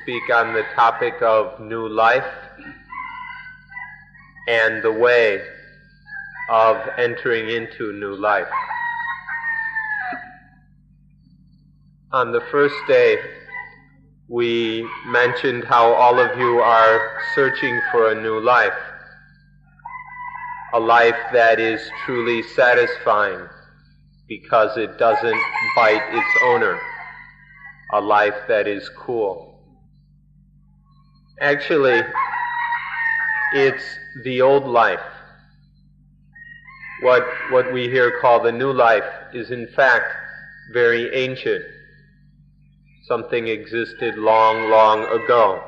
speak on the topic of new life and the way of entering into new life. On the first day, we mentioned how all of you are searching for a new life, a life that is truly satisfying because it doesn't bite its owner, a life that is cool. Actually, it's the old life. What we here call the new life is in fact very ancient. Something existed long, long ago.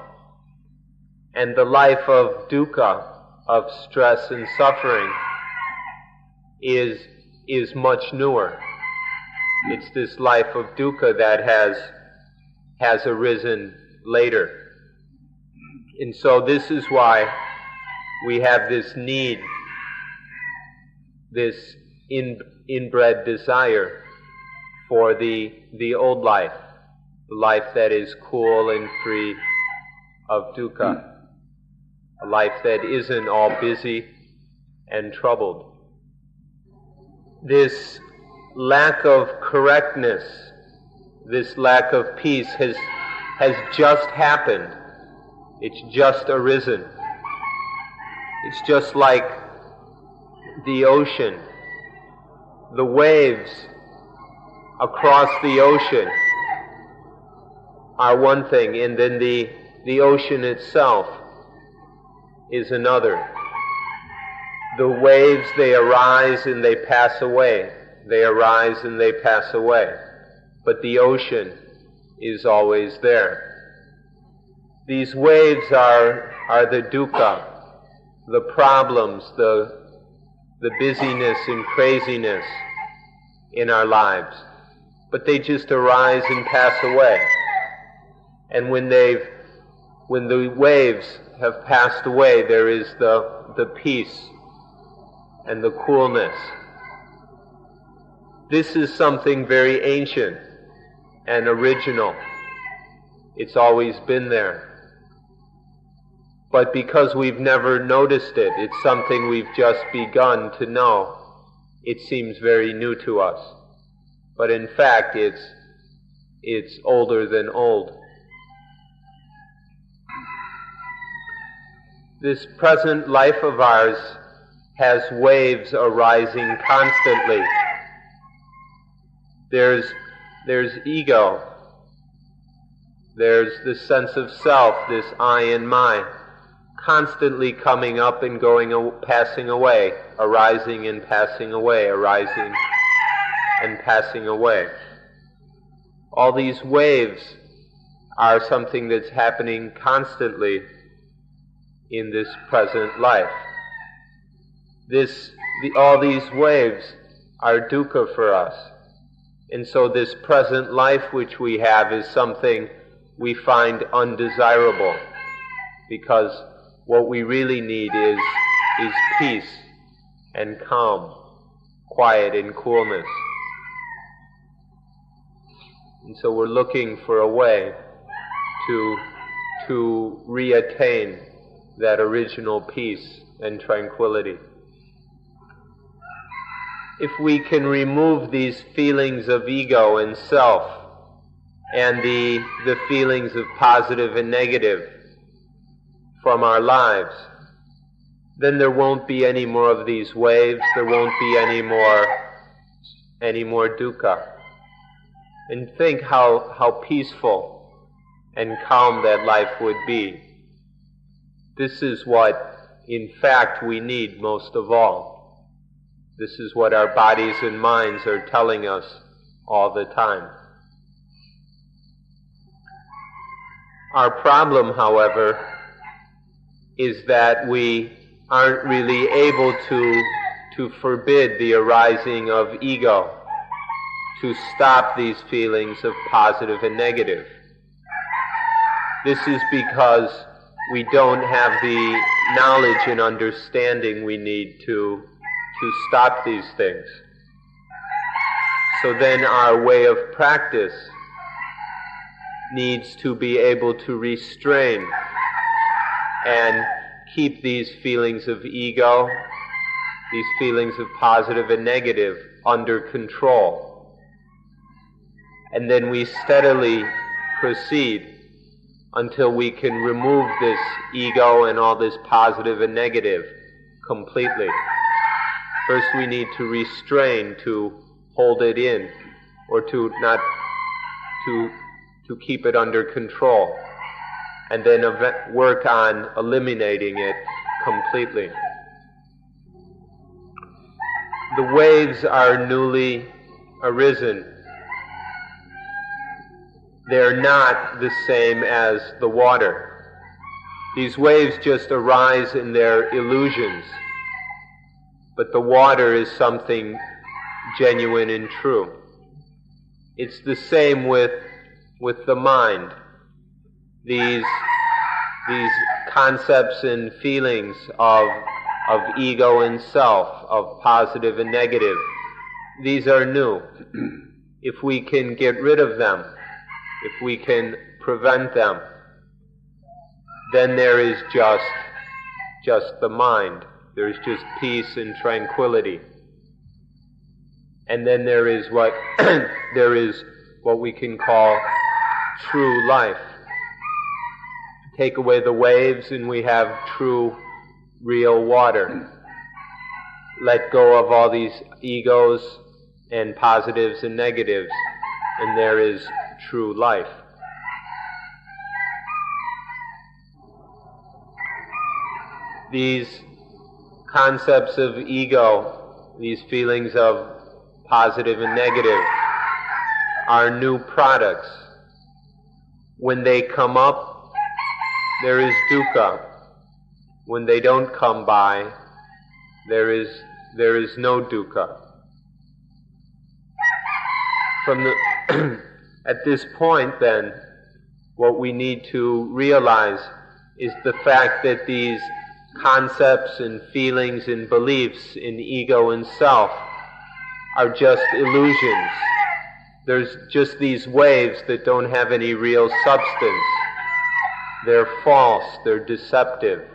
And the life of dukkha, of stress and suffering, is much newer. It's this life of dukkha that has arisen later. And so this is why we have this need, this inbred desire for the old life, the life that is cool and free of dukkha, a life that isn't all busy and troubled. This lack of correctness, this lack of peace has just happened. It's just arisen. It's just like the ocean. The waves across the ocean are one thing, and then the ocean itself is another. The waves, they arise and they pass away. They arise and they pass away. But the ocean is always there. These waves are the dukkha, the problems, the busyness and craziness in our lives. But they just arise and pass away. And when the waves have passed away, there is the peace and the coolness. This is something very ancient and original. It's always been there. But because we've never noticed it, it's something we've just begun to know, it seems very new to us. But in fact, it's older than old. This present life of ours has waves arising constantly. There's ego. There's the sense of self, this I and mine, constantly coming up and passing away, arising and passing away, arising and passing away. All these waves are something that's happening constantly in this present life. All these waves are dukkha for us. And so this present life which we have is something we find undesirable, because what we really need is peace and calm, quiet and coolness. And so we're looking for a way to reattain that original peace and tranquility. If we can remove these feelings of ego and self and the feelings of positive and negative from our lives, then there won't be any more of these waves, there won't be any more dukkha. And think how peaceful and calm that life would be. This is what, in fact, we need most of all. This is what our bodies and minds are telling us all the time. Our problem, however, is that we aren't really able to forbid the arising of ego, to stop these feelings of positive and negative. This is because we don't have the knowledge and understanding we need to stop these things. So then our way of practice needs to be able to restrain and keep these feelings of ego, these feelings of positive and negative, under control. And then we steadily proceed until we can remove this ego and all this positive and negative completely. First we need to restrain, to hold it in, or to keep it under control, and then work on eliminating it completely. The waves are newly arisen. They're not the same as the water. These waves just arise in their illusions, but the water is something genuine and true. It's the same with the mind. These concepts and feelings of ego and self, of positive and negative, these are new. If we can get rid of them, if we can prevent them, then there is just the mind. There is just peace and tranquility. And then there is what we can call true life. Take away the waves and we have true, real water. Let go of all these egos and positives and negatives, and there is true life. These concepts of ego, these feelings of positive and negative, are new products. When they come up, there is dukkha. When they don't come by, there is no dukkha. At this point, then, what we need to realize is the fact that these concepts and feelings and beliefs in ego and self are just illusions. There's just these waves that don't have any real substance. They're false, they're deceptive,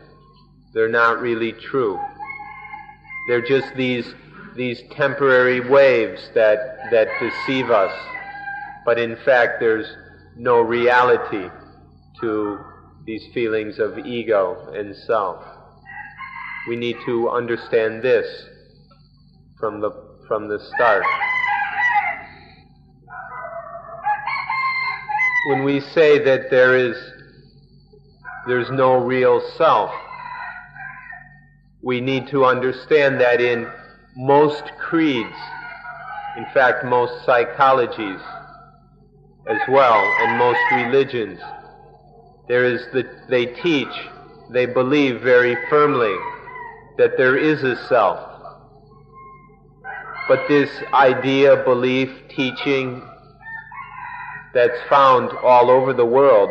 they're not really true. They're just these temporary waves that deceive us, but in fact there's no reality to these feelings of ego and self. We need to understand this from the start. When we say that there's no real self, we need to understand that in most creeds, in fact most psychologies as well, and most religions, they believe very firmly that there is a self. But this idea, belief, teaching that's found all over the world,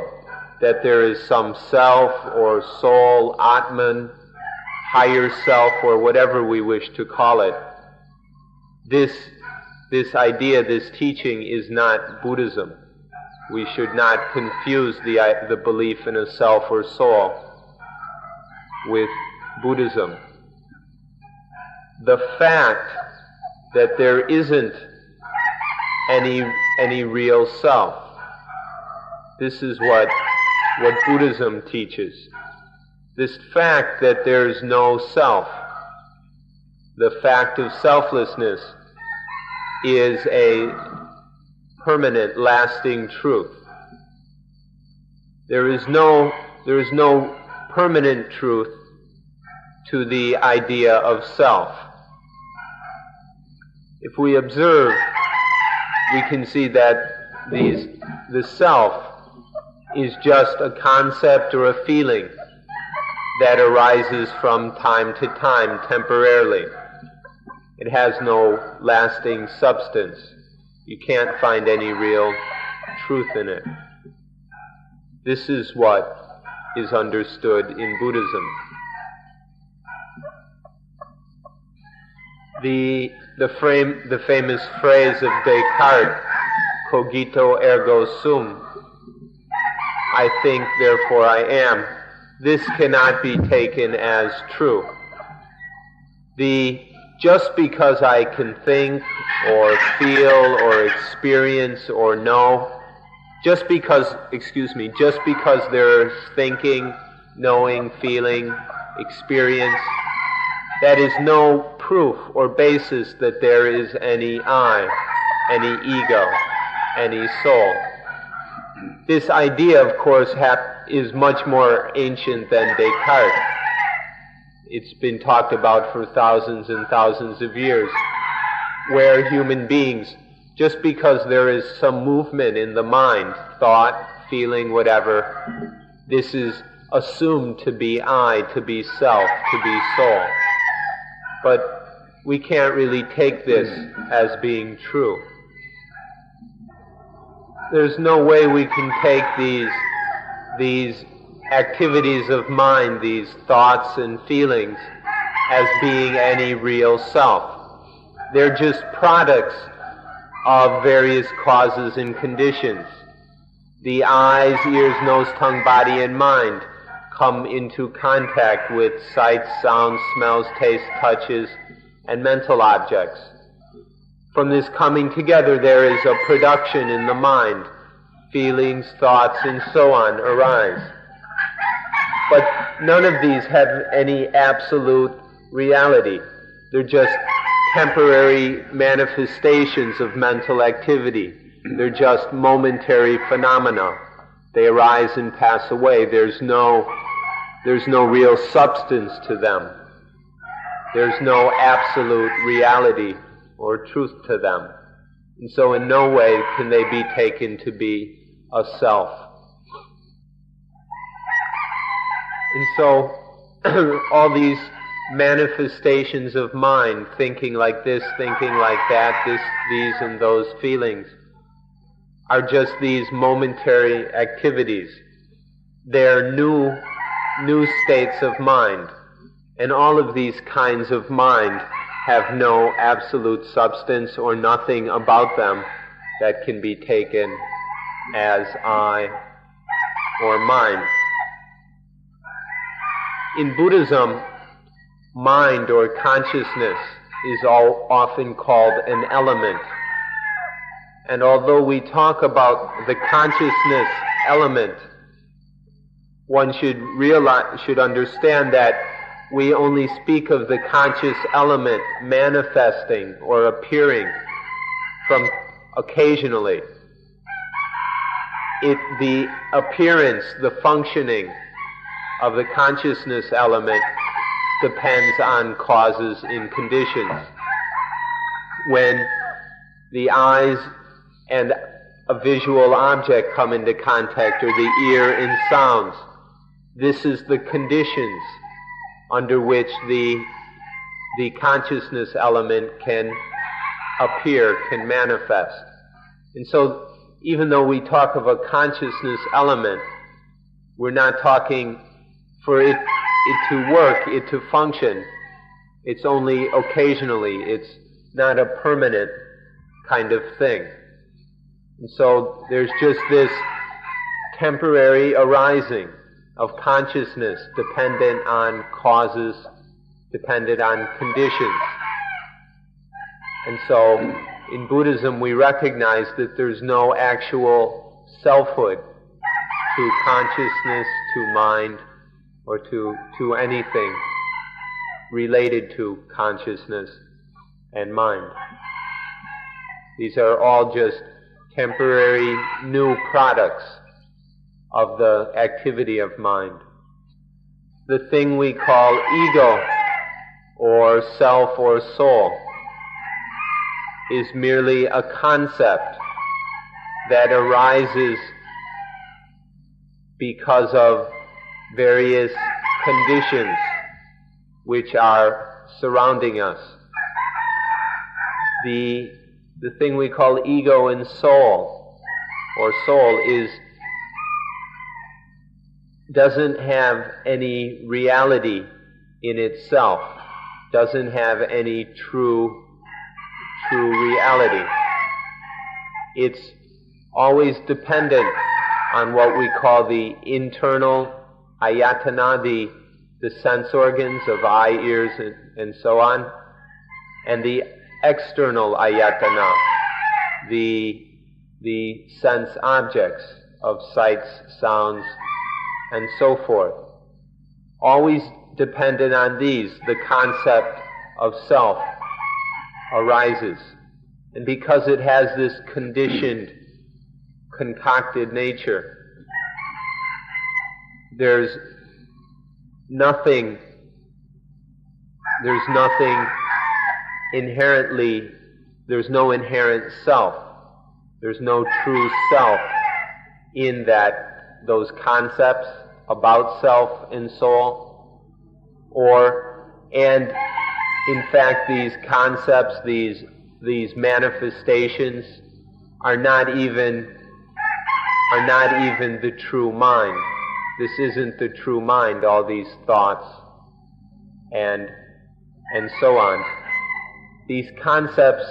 that there is some self or soul, Atman, higher self, or whatever we wish to call it, this idea, this teaching is not Buddhism. We should not confuse the belief in a self or soul with Buddhism. The fact that there isn't any real self, this is what Buddhism teaches. This fact that there's no self, the fact of selflessness, is a permanent, lasting truth. There is no permanent truth to the idea of self. If we observe, we can see that the self is just a concept or a feeling that arises from time to time, temporarily. It has no lasting substance. You can't find any real truth in it. This is what is understood in Buddhism. The famous phrase of Descartes, cogito ergo sum, I think, therefore I am. This cannot be taken as true. Just because I can think or feel or experience or know, just because there's thinking, knowing, feeling, experience, that is no proof or basis that there is any I, any ego, any soul. This idea, of course, is much more ancient than Descartes. It's been talked about for thousands and thousands of years, where human beings, just because there is some movement in the mind, thought, feeling, whatever, this is assumed to be I, to be self, to be soul. But we can't really take this as being true. There's no way we can take these activities of mind, these thoughts and feelings, as being any real self. They're just products of various causes and conditions. The eyes, ears, nose, tongue, body, and mind come into contact with sights, sounds, smells, tastes, touches, and mental objects. From this coming together, there is a production in the mind. Feelings, thoughts, and so on arise. But none of these have any absolute reality. They're just temporary manifestations of mental activity. They're just momentary phenomena. They arise and pass away. There's no real substance to them. There's no absolute reality or truth to them. And so in no way can they be taken to be a self. And so all these manifestations of mind, thinking like this, thinking like that, these and those feelings, are just these momentary activities. They're new states of mind. And all of these kinds of mind have no absolute substance or nothing about them that can be taken as I or mine. In Buddhism, mind or consciousness is often called an element. And although we talk about the consciousness element, one should understand that we only speak of the conscious element manifesting or appearing from occasionally. The appearance, the functioning of the consciousness element depends on causes and conditions. When the eyes and a visual object come into contact, or the ear and sounds, this is the conditions under which the consciousness element can appear, can manifest. And so, even though we talk of a consciousness element, we're not talking for it to work, it to function. It's only occasionally. It's not a permanent kind of thing. And so there's just this temporary arising of consciousness dependent on causes, dependent on conditions. And so in Buddhism we recognize that there's no actual selfhood to consciousness, to mind, or to anything related to consciousness and mind. These are all just temporary new products of the activity of mind. The thing we call ego or self or soul is merely a concept that arises because of various conditions which are surrounding us. The thing we call ego and soul, or soul, doesn't have any reality in itself, doesn't have any true reality. It's always dependent on what we call the internal ayatana, the sense organs of eye, ears, and so on, and the external ayatana, the sense objects of sights, sounds, and so forth. Always dependent on these, the concept of self arises. And because it has this conditioned, concocted nature, there's nothing inherently, there's no inherent self. There's no true self in those concepts about self and soul, and in fact these concepts, these manifestations are not even the true mind. This isn't the true mind, all these thoughts and so on. These concepts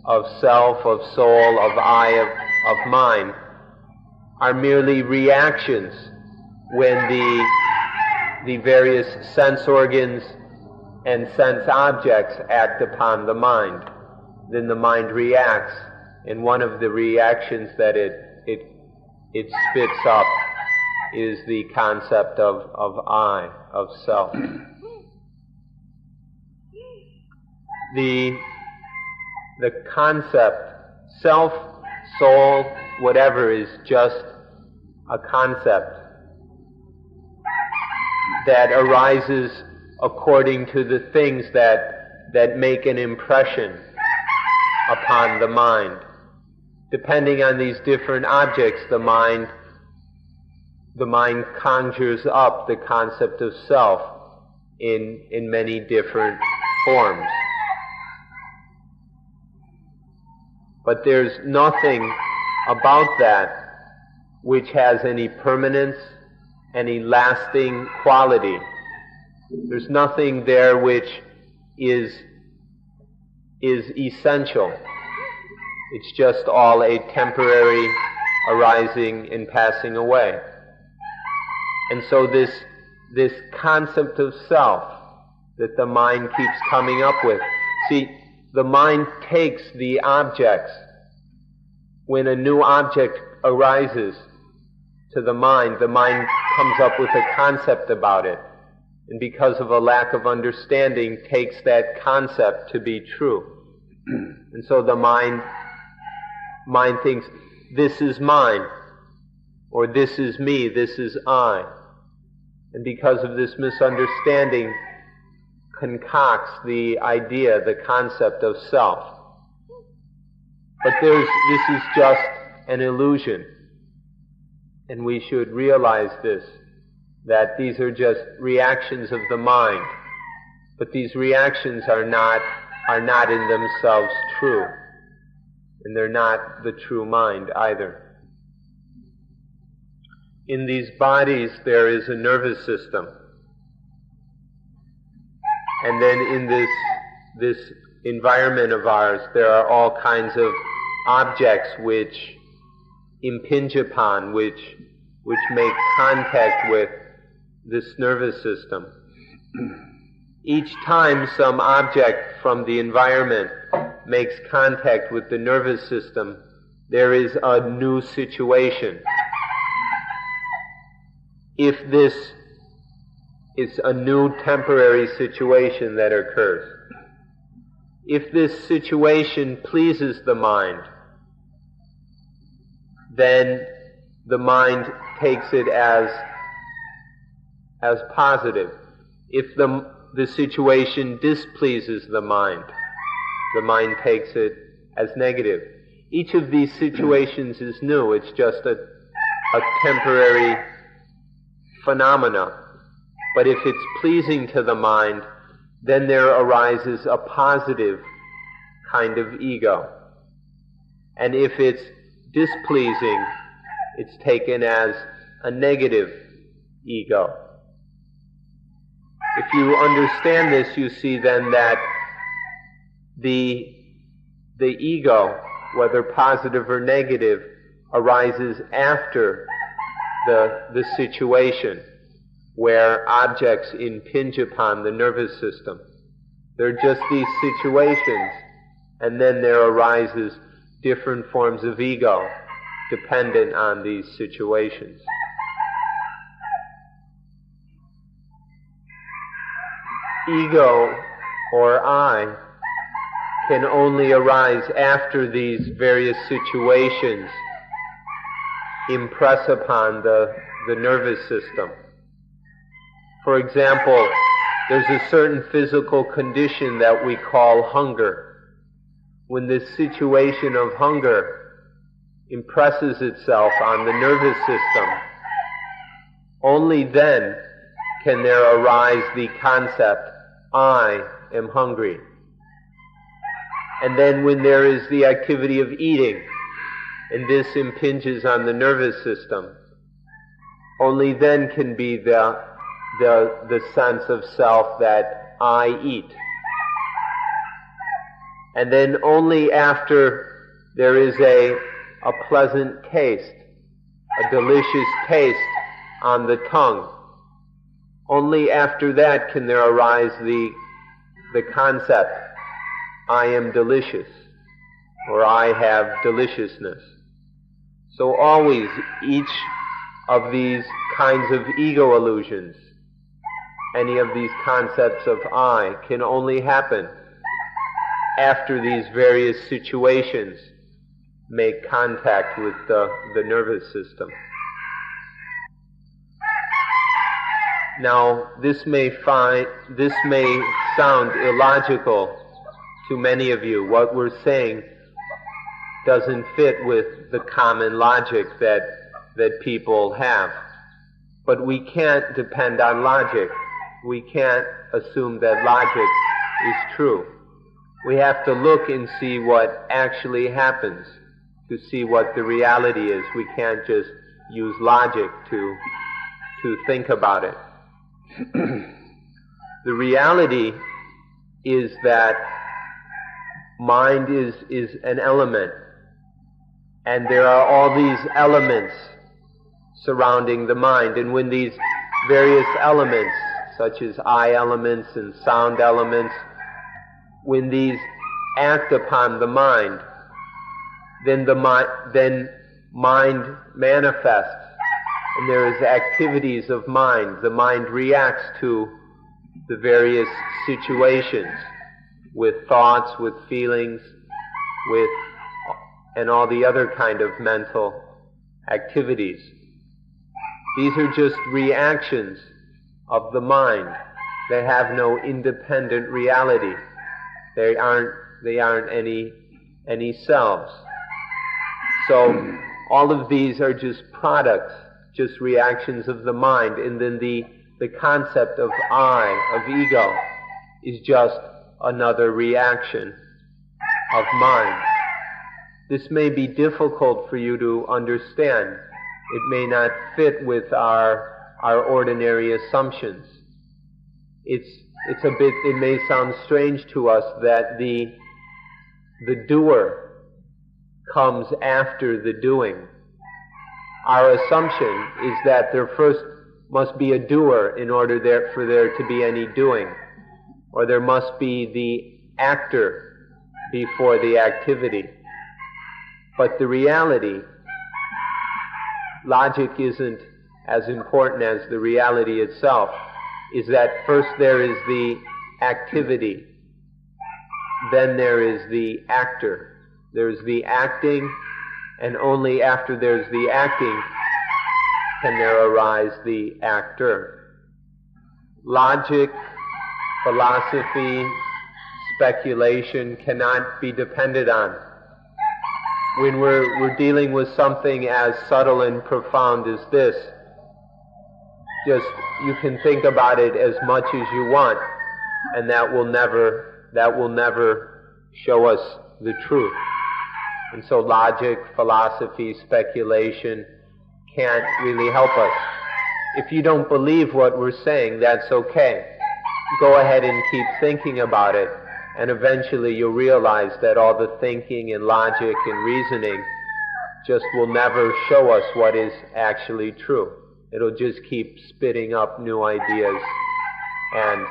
of self, of soul, of I, of mind are merely reactions when the various sense organs and sense objects act upon the mind. Then the mind reacts, and one of the reactions that it spits up is the concept of I, of self. The concept, self, soul, whatever, is just a concept that arises according to the things that make an impression upon the mind. Depending on these different objects, the mind conjures up the concept of self in many different forms. But there's nothing about that which has any permanence, any lasting quality. There's nothing there which is essential. It's just all a temporary arising and passing away. And so this concept of self that the mind keeps coming up with. See, the mind takes the objects. When a new object arises to the mind comes up with a concept about it. And because of a lack of understanding, takes that concept to be true. And so the mind thinks, this is mine, or this is me, this is I. And because of this misunderstanding, concocts the idea, the concept of self. But this is just an illusion. And we should realize this, that these are just reactions of the mind. But these reactions are not in themselves true. And they're not the true mind either. In these bodies there is a nervous system. And then in this environment of ours, there are all kinds of objects which impinge upon, which make contact with this nervous system. Each time some object from the environment makes contact with the nervous system, there is a new situation. If this is a new temporary situation that occurs, if this situation pleases the mind, then the mind takes it as positive. If the situation displeases the mind takes it as negative. Each of these situations is new. It's just a temporary phenomena. But if it's pleasing to the mind, then there arises a positive kind of ego. And if it's displeasing, it's taken as a negative ego. If you understand this, you see then that the ego, whether positive or negative, arises after the situation where objects impinge upon the nervous system. They're just these situations, and then there arises different forms of ego dependent on these situations. Ego, or I, can only arise after these various situations impress upon the nervous system. For example, there's a certain physical condition that we call hunger. When this situation of hunger impresses itself on the nervous system, only then can there arise the concept, I am hungry. And then when there is the activity of eating, and this impinges on the nervous system, only then can be the sense of self that I eat. And then only after there is a pleasant taste, a delicious taste on the tongue, only after that can there arise the concept, I am delicious, or I have deliciousness. So always, each of these kinds of ego illusions, any of these concepts of I, can only happen after these various situations make contact with the nervous system. Now, this may sound illogical to many of you. What we're saying doesn't fit with the common logic that people have. But we can't depend on logic. We can't assume that logic is true. We have to look and see what actually happens, to see what the reality is. We can't just use logic to think about it. The reality is that mind is an element, and there are all these elements surrounding the mind, and when these various elements, such as eye elements and sound elements, when these act upon the mind, then mind manifests, and there is activities of mind. The mind reacts to the various situations with thoughts, with feelings, and all the other kind of mental activities. These are just reactions of the mind. They have no independent reality. They aren't any selves. So all of these are just products, just reactions of the mind, and then the concept of I, of ego, is just another reaction of mind. This may be difficult for you to understand. It may not fit with our ordinary assumptions. It may sound strange to us that the doer comes after the doing. Our assumption is that there first must be a doer in order for there to be any doing, or there must be the actor before the activity. But the reality, logic isn't as important as the reality itself, is that first there is the activity, then there is the actor. There's the acting, and only after there's the acting can there arise the actor. Logic, philosophy, speculation cannot be depended on. When we're dealing with something as subtle and profound as this, just you can think about it as much as you want, and that will never show us the truth. And so logic, philosophy, speculation can't really help us. If you don't believe what we're saying, that's okay. Go ahead and keep thinking about it, and eventually you'll realize that all the thinking and logic and reasoning just will never show us what is actually true. It'll just keep spitting up new ideas and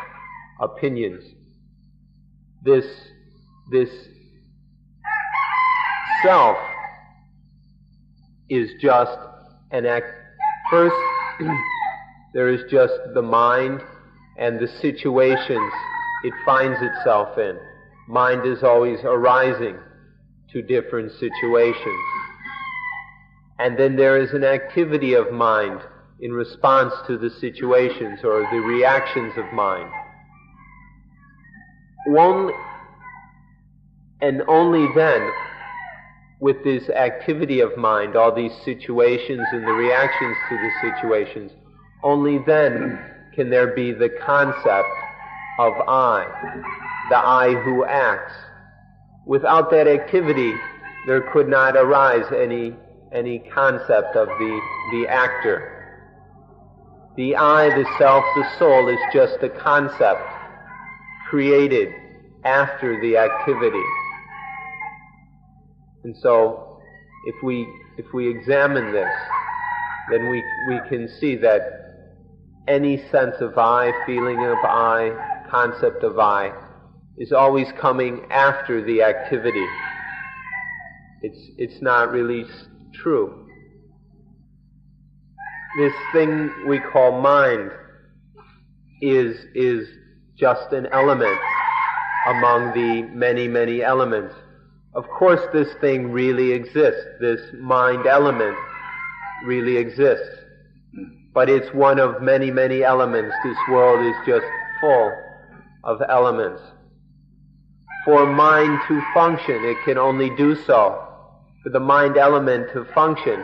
opinions. This self is just an act. First, there is just the mind and the situations it finds itself in. Mind is always arising to different situations. And then there is an activity of mind in response to the situations or the reactions of mind. Only then, with this activity of mind, all these situations and the reactions to the situations, only then can there be the concept of I, the I who acts. Without that activity, there could not arise any concept of the actor. The I, the self, the soul is just a concept created after the activity. And so, if we examine this, then we can see that any sense of I, feeling of I, concept of I, is always coming after the activity. It's not really true. This thing we call mind is just an element among the many, many elements. Of course, this thing really exists. This mind element really exists. But it's one of many, many elements. This world is just full of elements. For mind to function, it can only do so. For the mind element to function,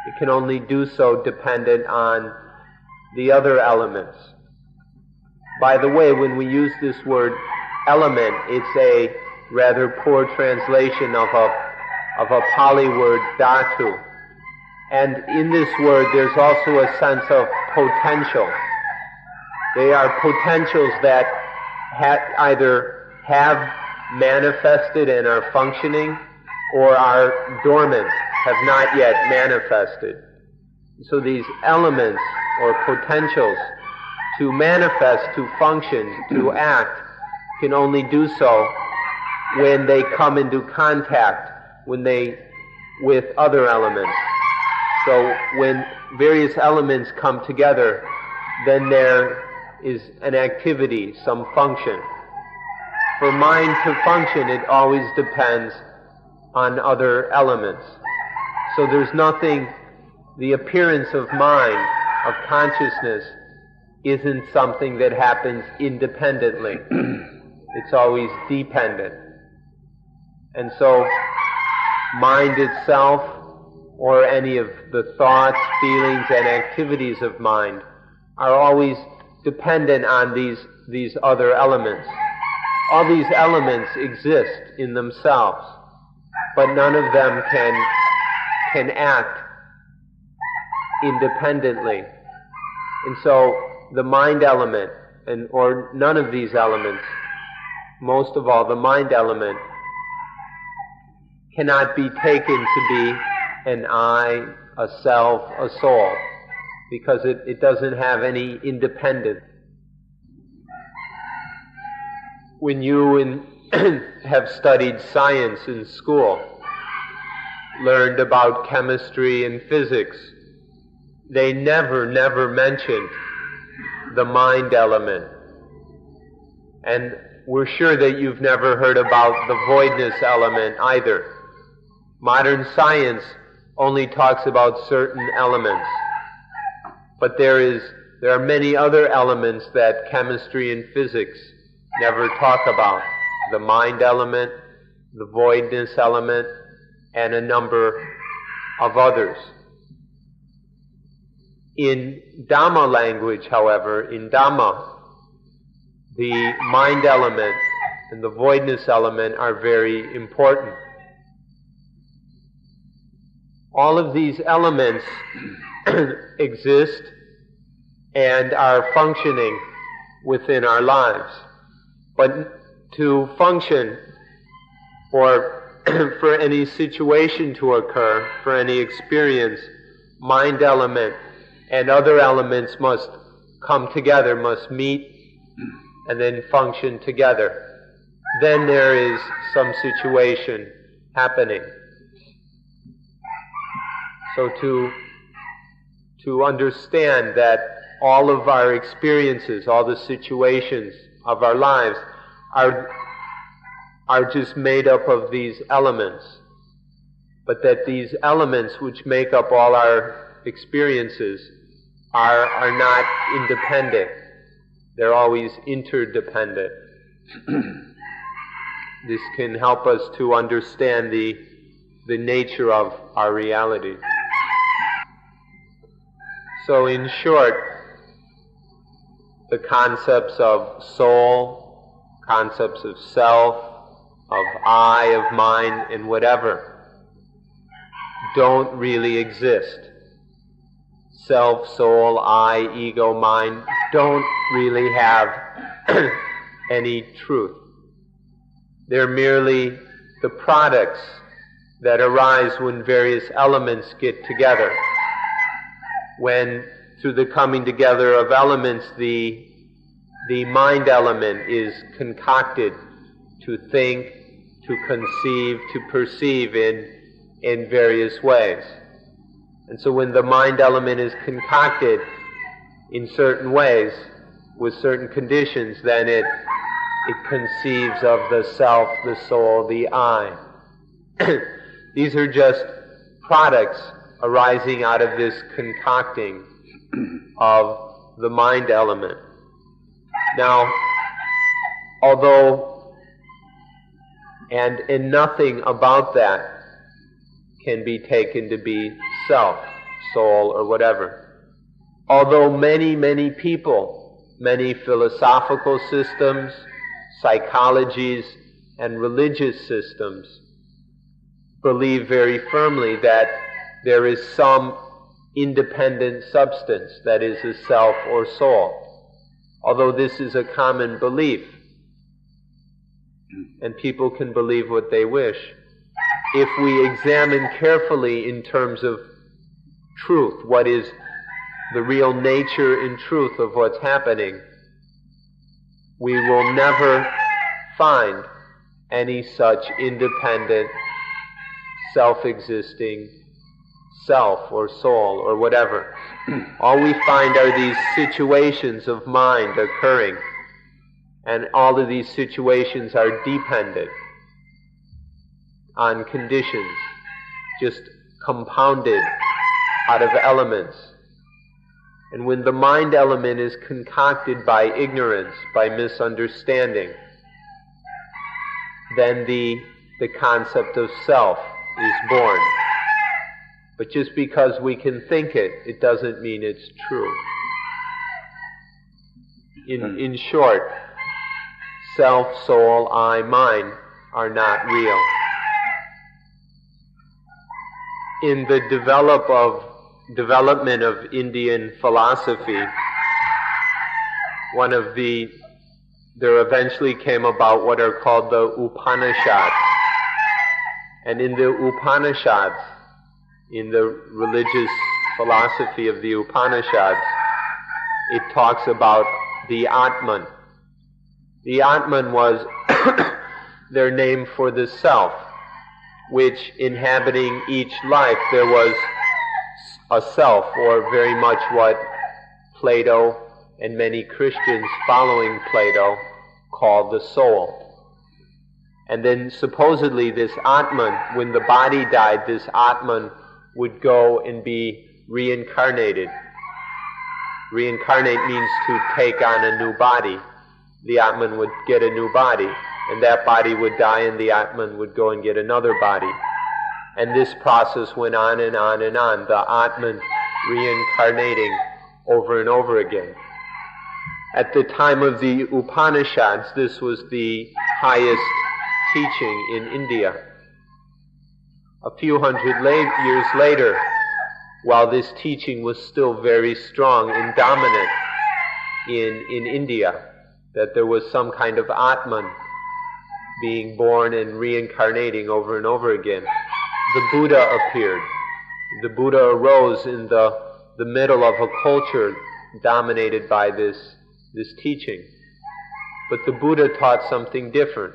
it can only do so dependent on the other elements. By the way, when we use this word element, it's a rather poor translation of a Pali word dhatu. And in this word there's also a sense of potential. They are potentials that either have manifested and are functioning or are dormant, have not yet manifested. So these elements or potentials to manifest, to function, to act, can only do so when they come into contact with other elements. So when various elements come together, then there is an activity, some function. For mind to function, it always depends on other elements. So there's nothing, the appearance of mind, of consciousness, isn't something that happens independently. It's always dependent. And so mind itself, or any of the thoughts, feelings, and activities of mind, are always dependent on these other elements. All these elements exist in themselves, but none of them can act independently. And so the mind element, or none of these elements, most of all the mind element, cannot be taken to be an I, a self, a soul, because it doesn't have any independence. When you have studied science in school, learned about chemistry and physics, they never mentioned the mind element. And we're sure that you've never heard about the voidness element either. Modern science only talks about certain elements. But there are many other elements that chemistry and physics never talk about. The mind element, the voidness element, and a number of others. In Dhamma language, however, in Dhamma, the mind element and the voidness element are very important. All of these elements exist and are functioning within our lives. But to function or for any situation to occur, for any experience, mind element and other elements must come together, must meet and then function together. Then there is some situation happening. So to understand that all of our experiences, all the situations of our lives are just made up of these elements, but that these elements which make up all our experiences are not independent. They're always interdependent. This can help us to understand the nature of our reality. So in short, the concepts of soul, concepts of self, of I, of mine, and whatever don't really exist. Self, soul, I, ego, mine don't really have any truth. They're merely the products that arise when various elements get together. When, through the coming together of elements, the mind element is concocted to think, to conceive, to perceive in various ways. And so when the mind element is concocted in certain ways, with certain conditions, then it conceives of the self, the soul, the I. These are just products arising out of this concocting of the mind element. Now, although, and nothing about that can be taken to be self, soul, or whatever. Although many people, many philosophical systems, psychologies, and religious systems believe very firmly that there is some independent substance that is a self or soul. Although this is a common belief, and people can believe what they wish, if we examine carefully in terms of truth, what is the real nature and truth of what's happening, we will never find any such independent, self-existing self or soul or whatever. All we find are these situations of mind occurring, and all of these situations are dependent on conditions, just compounded out of elements. And when the mind element is concocted by ignorance, by misunderstanding, then the concept of self is born. But just because we can think it, it doesn't mean it's true. In short, self, soul, I, mine are not real. In the development of Indian philosophy, there eventually came about what are called the Upanishads. And in the Upanishads, in the religious philosophy of the Upanishads, it talks about the Atman. The Atman was their name for the self, which inhabiting each life there was a self, or very much what Plato and many Christians following Plato called the soul. And then supposedly this Atman, when the body died, this Atman would go and be reincarnated. Reincarnate means to take on a new body. The Atman would get a new body, and that body would die, and the Atman would go and get another body. And this process went on and on and on, the Atman reincarnating over and over again. At the time of the Upanishads, this was the highest teaching in India. A few hundred years later, while this teaching was still very strong and dominant in India, that there was some kind of Atman, being born and reincarnating over and over again. The Buddha appeared. The Buddha arose in the middle of a culture dominated by this teaching. But the Buddha taught something different.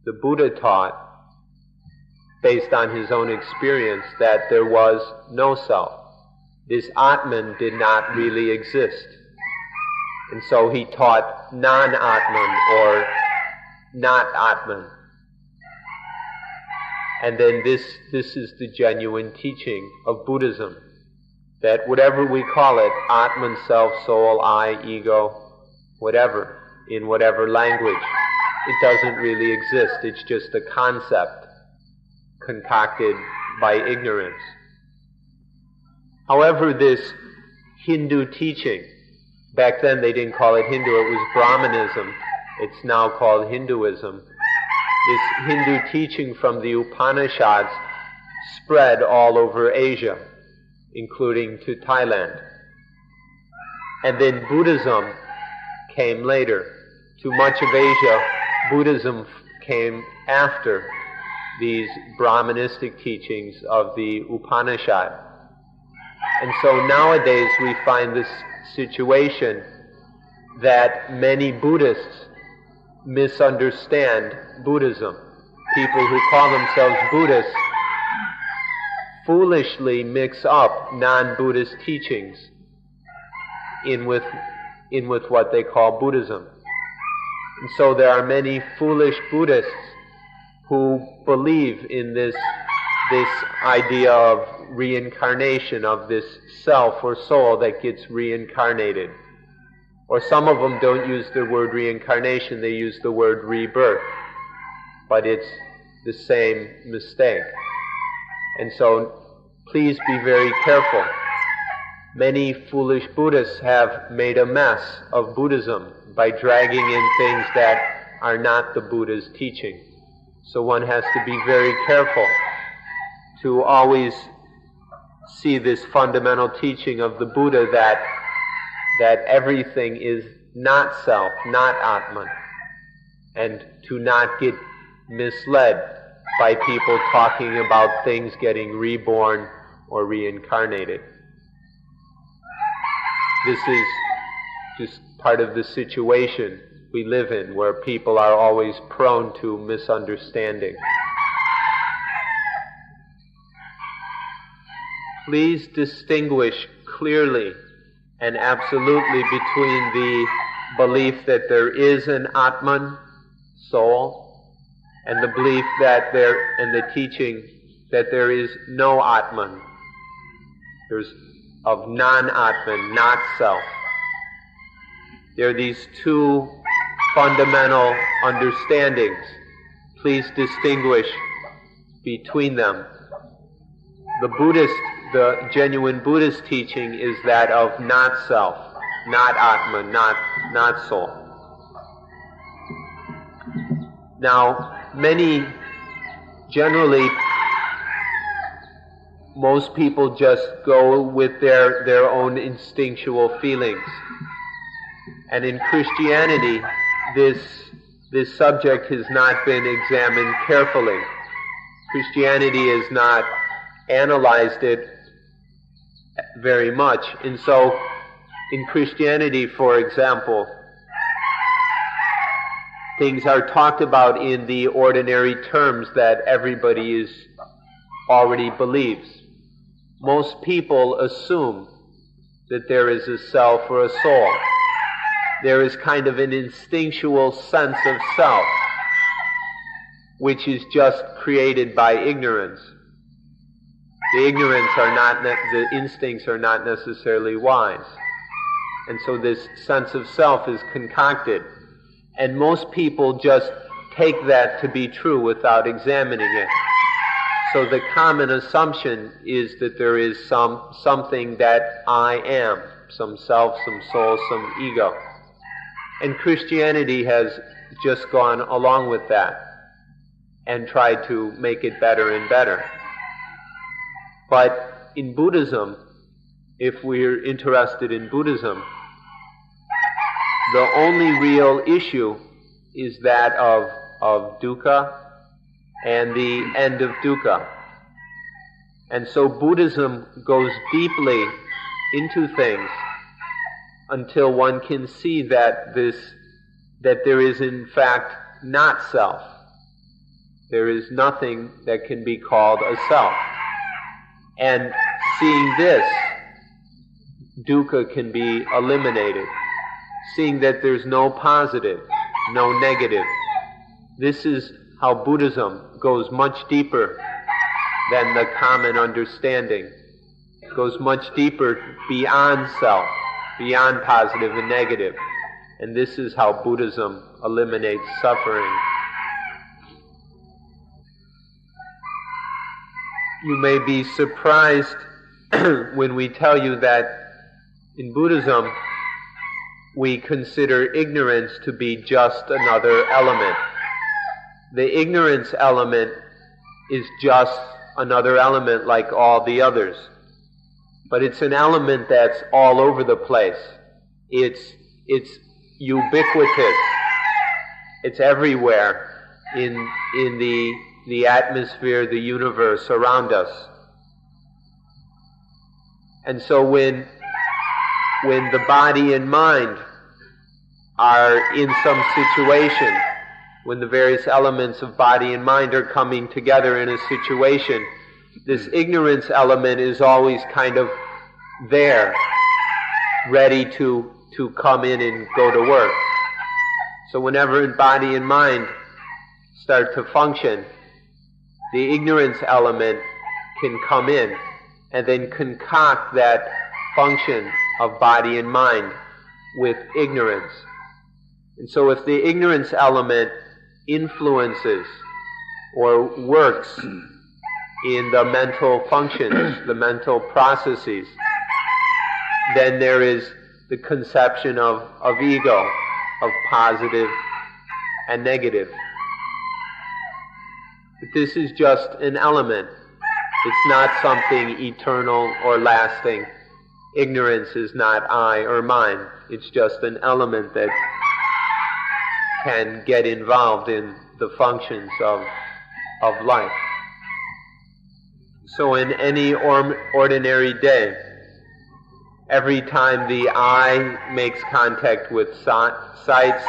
The Buddha taught, based on his own experience, that there was no self. This Atman did not really exist. And so he taught non-Atman or not Atman. And then this is the genuine teaching of Buddhism, that whatever we call it, Atman, self, soul, I, ego, whatever, in whatever language, it doesn't really exist. It's just a concept concocted by ignorance. However, this Hindu teaching, back then they didn't call it Hindu, it was Brahmanism. It's now called Hinduism. This Hindu teaching from the Upanishads spread all over Asia, including to Thailand. And then Buddhism came later. To much of Asia, Buddhism came after these Brahmanistic teachings of the Upanishad. And so nowadays we find this situation that many Buddhists misunderstand Buddhism. People who call themselves Buddhists foolishly mix up non-Buddhist teachings in with what they call Buddhism. And so there are many foolish Buddhists who believe in this idea of reincarnation, of this self or soul that gets reincarnated. Or some of them don't use the word reincarnation, they use the word rebirth. But it's the same mistake. And so please be very careful. Many foolish Buddhists have made a mess of Buddhism by dragging in things that are not the Buddha's teaching. So one has to be very careful to always see this fundamental teaching of the Buddha that everything is not self, not Atman, and to not get misled by people talking about things getting reborn or reincarnated. This is just part of the situation we live in, where people are always prone to misunderstanding. Please distinguish clearly and absolutely between the belief that there is an Atman, soul, and the belief that and the teaching that there is no Atman. There's of non-Atman, not self. There are these two fundamental understandings. Please distinguish between them. The genuine Buddhist teaching is that of not self, not Atman, not soul. Now, most people just go with their own instinctual feelings. And in Christianity, this subject has not been examined carefully. Christianity has not analyzed it very much. And so, in Christianity, for example, things are talked about in the ordinary terms that everybody already believes. Most people assume that there is a self or a soul. There is kind of an instinctual sense of self, which is just created by ignorance. The instincts are not necessarily wise. And so this sense of self is concocted. And most people just take that to be true without examining it. So the common assumption is that there is something that I am, some self, some soul, some ego. And Christianity has just gone along with that and tried to make it better and better. But in Buddhism, if we're interested in Buddhism, the only real issue is that of dukkha and the end of dukkha. And so Buddhism goes deeply into things until one can see that there is in fact not self. There is nothing that can be called a self. And seeing this, dukkha can be eliminated. Seeing that there's no positive, no negative. This is how Buddhism goes much deeper than the common understanding. It goes much deeper beyond self, beyond positive and negative. And this is how Buddhism eliminates suffering. You may be surprised when we tell you that in Buddhism we consider ignorance to be just another element. The ignorance element is just another element like all the others. But it's an element that's all over the place. It's ubiquitous. It's everywhere in the atmosphere, the universe around us. And so when the body and mind are in some situation, when the various elements of body and mind are coming together in a situation, this ignorance element is always kind of there, ready to come in and go to work. So whenever body and mind start to function, the ignorance element can come in and then concoct that function of body and mind with ignorance. And so if the ignorance element influences or works in the mental functions, the mental processes, then there is the conception of ego, of positive and negative. But this is just an element. It's not something eternal or lasting. Ignorance is not I or mine. It's just an element that can get involved in the functions of life. So in any ordinary day, every time the eye makes contact with sights,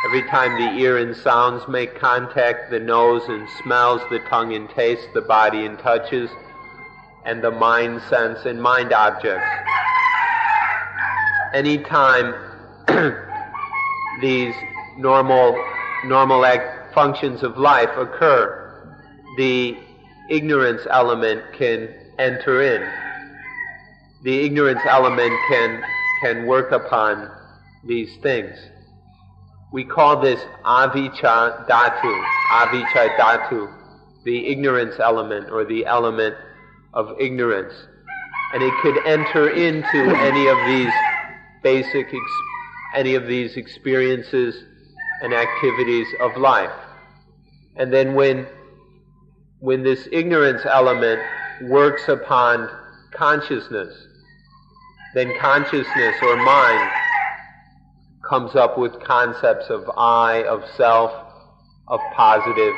every time the ear and sounds make contact, the nose and smells, the tongue and tastes, the body and touches, and the mind sense and mind objects. Any time these normal functions of life occur, the ignorance element can enter in. The ignorance element can work upon these things. We call this avijja dhatu, the ignorance element or the element of ignorance. And it could enter into any of these experiences and activities of life. And then when this ignorance element works upon consciousness, then consciousness or mind comes up with concepts of I, of self, of positive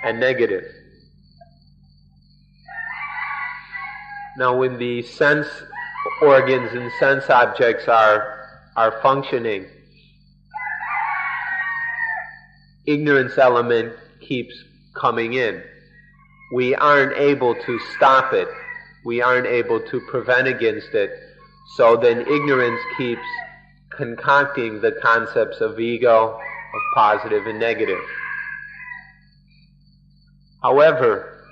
and negative. Now when the sense organs and sense objects are functioning, ignorance element keeps coming in. We aren't able to stop it. We aren't able to prevent against it. So then ignorance keeps concocting the concepts of ego, of positive and negative. However,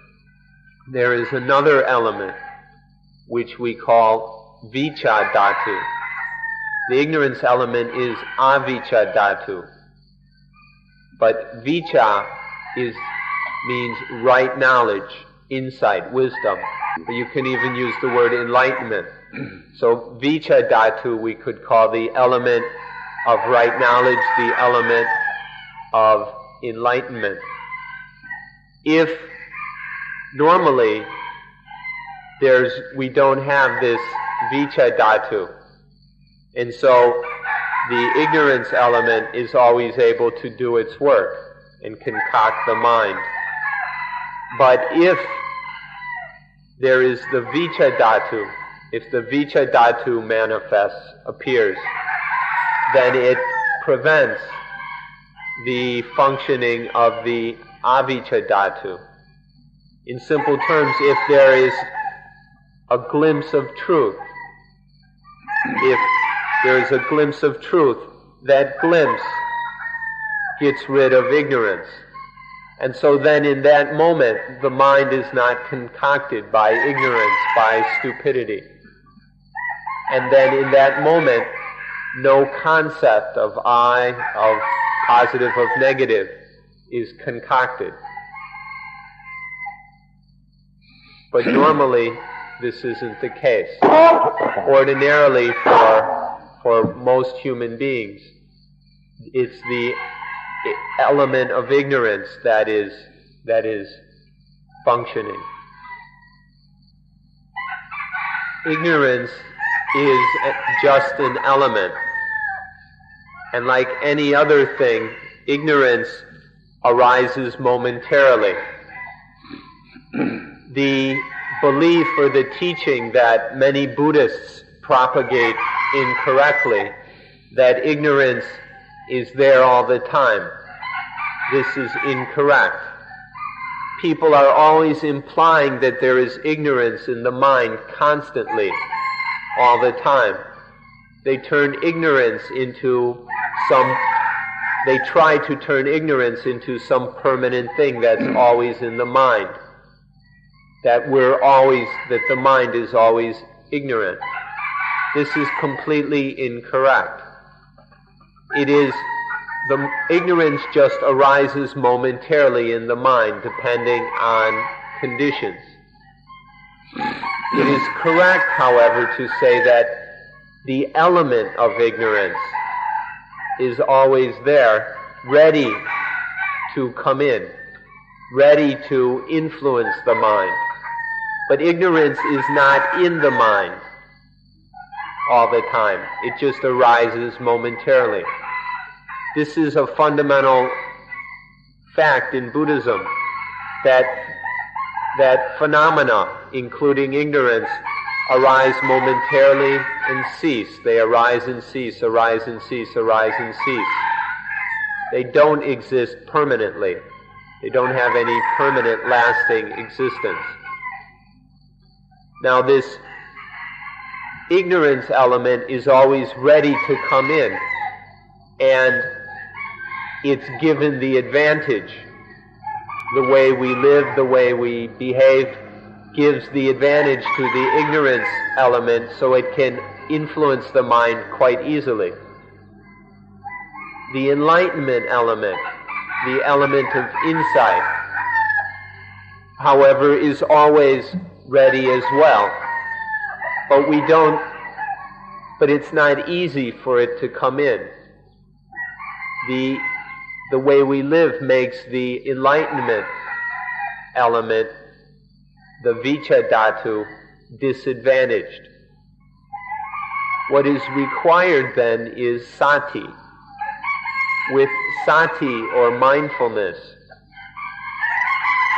there is another element which we call vicca dhatu. The ignorance element is avicca dhatu. But vicca means right knowledge, insight, wisdom. You can even use the word enlightenment. So vicca dhatu we could call the element of right knowledge, the element of enlightenment. If normally we don't have this vicca dhatu, and so the ignorance element is always able to do its work. and concoct the mind. But if there is the Vicca Dhatu, if the Vicca Dhatu manifests, appears, then it prevents the functioning of the Avicca Dhatu. In simple terms, if there is a glimpse of truth, if there is a glimpse of truth, that glimpse gets rid of ignorance. And so then in that moment, the mind is not concocted by ignorance, by stupidity. And then in that moment, no concept of I, of positive, of negative, is concocted. But normally, this isn't the case. Ordinarily, for most human beings, it's the element of ignorance that is functioning. Ignorance is just an element. And like any other thing, ignorance arises momentarily. The belief or the teaching that many Buddhists propagate incorrectly, that ignorance is there all the time, this is incorrect. People are always implying that there is ignorance in the mind constantly, all the time. They turn ignorance into they try to turn ignorance into some permanent thing that's always in the mind. That the mind is always ignorant. This is completely incorrect. The ignorance just arises momentarily in the mind, depending on conditions. It is correct, however, to say that the element of ignorance is always there, ready to come in, ready to influence the mind. But ignorance is not in the mind all the time. It just arises momentarily. This is a fundamental fact in Buddhism, that phenomena, including ignorance, arise momentarily and cease. They arise and cease, arise and cease, arise and cease. They don't exist permanently. They don't have any permanent, lasting existence. Now this ignorance element is always ready to come in, and it's given the advantage. The way we live, the way we behave, gives the advantage to the ignorance element, so it can influence the mind quite easily. The enlightenment element, the element of insight, however, is always ready as well. But it's not easy for it to come in. The way we live makes the enlightenment element, the Vicca Dhatu, disadvantaged. What is required then is sati. With sati or mindfulness,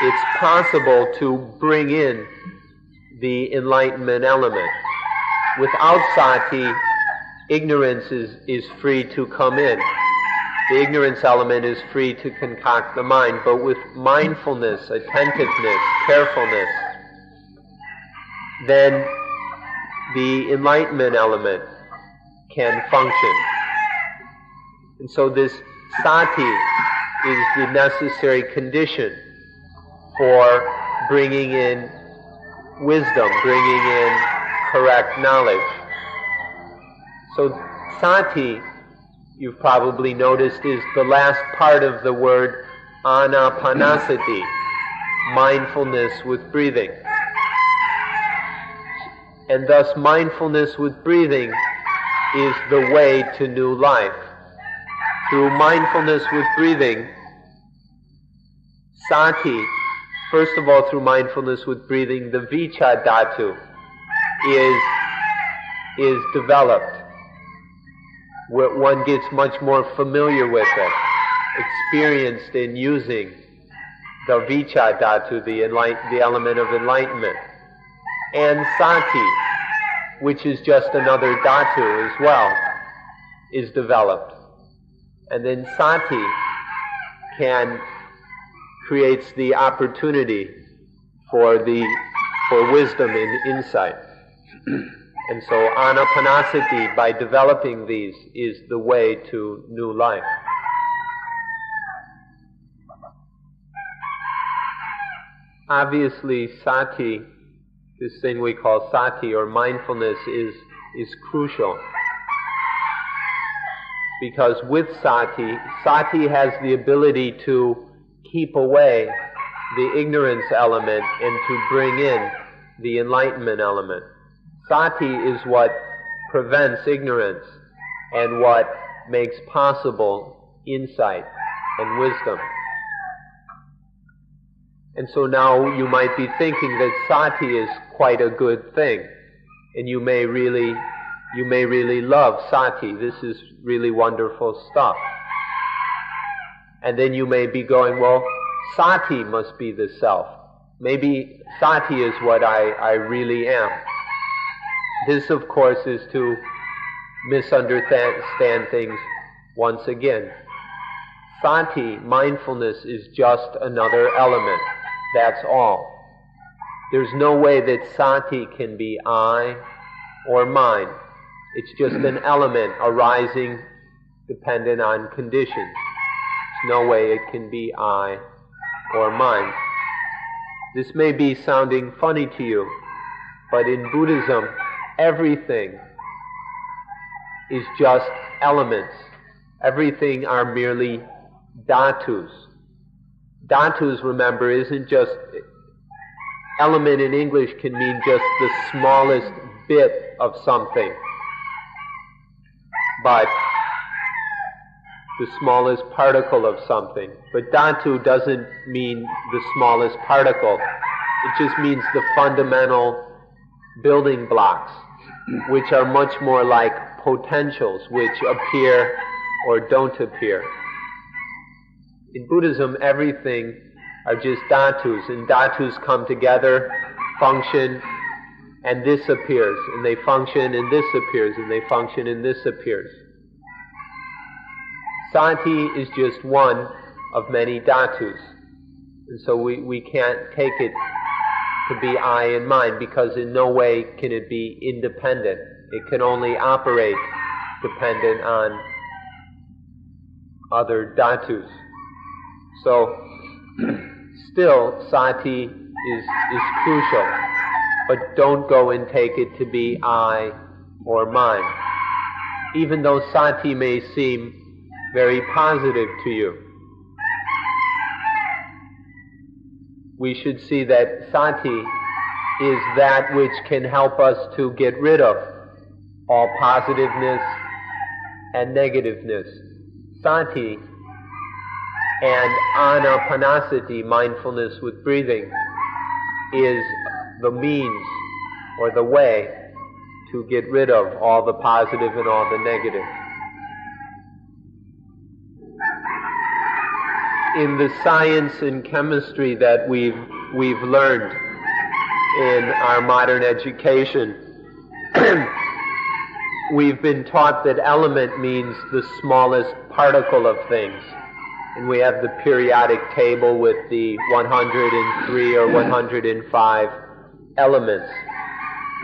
it's possible to bring in the enlightenment element. Without sati, ignorance is free to come in. The ignorance element is free to concoct the mind, but with mindfulness, attentiveness, carefulness, then the enlightenment element can function. And so this sati is the necessary condition for bringing in wisdom, bringing in correct knowledge. So sati, you've probably noticed, is the last part of the word anapanasati, mindfulness with breathing. And thus mindfulness with breathing is the way to new life. Through mindfulness with breathing, sati, first of all through mindfulness with breathing, the Vicca Dhatu is developed. One gets much more familiar with it, experienced in using the Vicca Dhatu, the element of enlightenment, and Sati, which is just another Dhatu as well, is developed. And then Sati creates the opportunity for wisdom and insight. And so Anapanasati, by developing these, is the way to new life. Obviously, Sati, this thing we call Sati or mindfulness, is crucial. Because with Sati has the ability to keep away the ignorance element and to bring in the enlightenment element. Sati is what prevents ignorance and what makes possible insight and wisdom. And so now you might be thinking that Sati is quite a good thing, and you may really love Sati. This is really wonderful stuff. And then you may be going, well, Sati must be the self. Maybe Sati is what I really am. This, of course, is to misunderstand things once again. Sati, mindfulness, is just another element. That's all. There's no way that Sati can be I or mine. It's just an element arising dependent on conditions. There's no way it can be I or mine. This may be sounding funny to you, but in Buddhism, everything is just elements. Everything are merely dhatus. Dhatus, remember, isn't just... Element in English can mean just the smallest bit of something. But the smallest particle of something. But dhatu doesn't mean the smallest particle. It just means the fundamental building blocks, which are much more like potentials, which appear or don't appear. In Buddhism, everything are just dhatus, and dhatus come together, function, and this appears, and they function, and this appears, and they function, and this appears. Sati is just one of many dhatus, and so we can't take it to be I and mine, because in no way can it be independent. It can only operate dependent on other dhatus. So, still, Sati is crucial, but don't go and take it to be I or mine. Even though Sati may seem very positive to you, we should see that Sati is that which can help us to get rid of all positiveness and negativeness. Sati and Anapanasati, mindfulness with breathing, is the means or the way to get rid of all the positive and all the negative. In the science and chemistry that we've learned in our modern education, we've been taught that element means the smallest particle of things. And we have the periodic table with the 103 or 105 elements,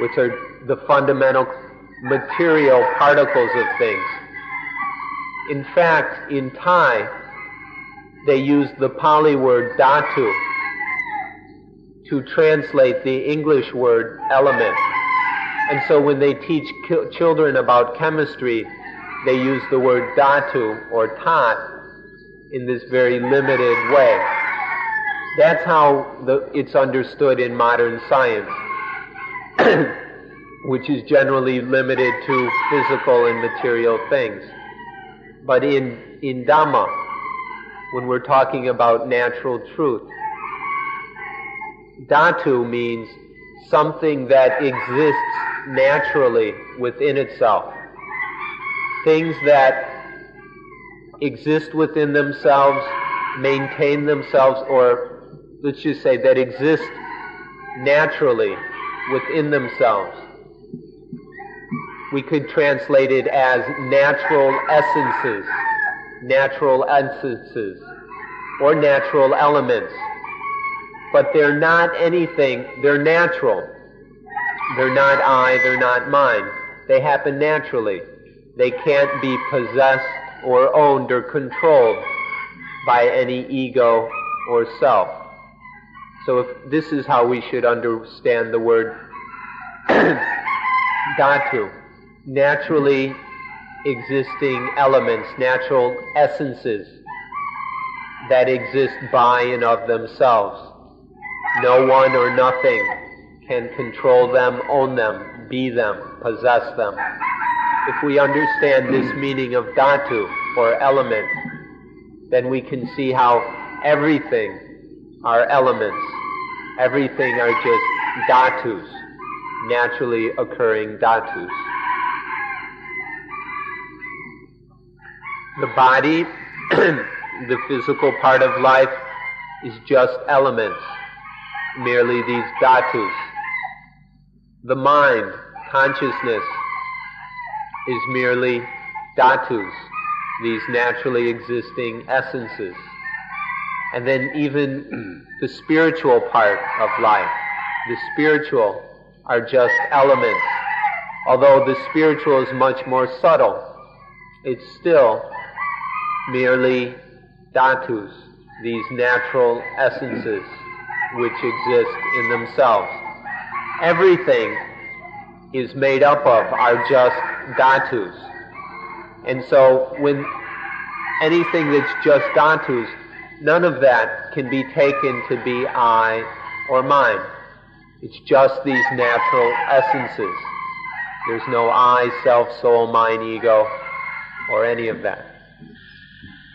which are the fundamental material particles of things. In fact, in Thai, they use the Pali word dhatu to translate the English word element. And so when they teach children about chemistry, they use the word dhatu or tat in this very limited way. That's how it's understood in modern science, which is generally limited to physical and material things. But in Dhamma, when we're talking about natural truth, dhatu means something that exists naturally within itself. Things that exist within themselves, maintain themselves, or let's just say that exist naturally within themselves. We could translate it as natural essences, or natural elements. But they're not anything, they're natural. They're not I, they're not mine. They happen naturally. They can't be possessed or owned or controlled by any ego or self. So if this is how we should understand the word dhatu, naturally existing elements, natural essences that exist by and of themselves. No one or nothing can control them, own them, be them, possess them. If we understand this meaning of dhatu, or element, then we can see how everything are elements. Everything are just dhatus, naturally occurring dhatus. The body, the physical part of life, is just elements, merely these dhatus. The mind, consciousness, is merely dhatus, these naturally existing essences. And then even the spiritual part of life, the spiritual are just elements. Although the spiritual is much more subtle, it's still merely dhatus, these natural essences which exist in themselves. Everything is made up of are just dhatus. And so when anything that's just dhatus, none of that can be taken to be I or mine. It's just these natural essences. There's no I, self, soul, mind, ego, or any of that.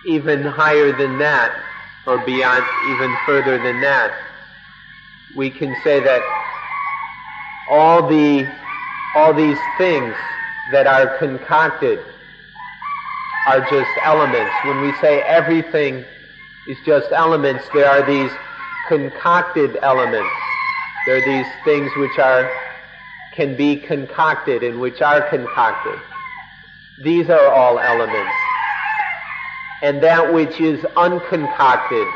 Even higher than that, or beyond, even further than that, we can say that all these things that are concocted are just elements. When we say everything is just elements, there are these concocted elements. There are these things which can be concocted and which are concocted. These are all elements. And that which is unconcocted,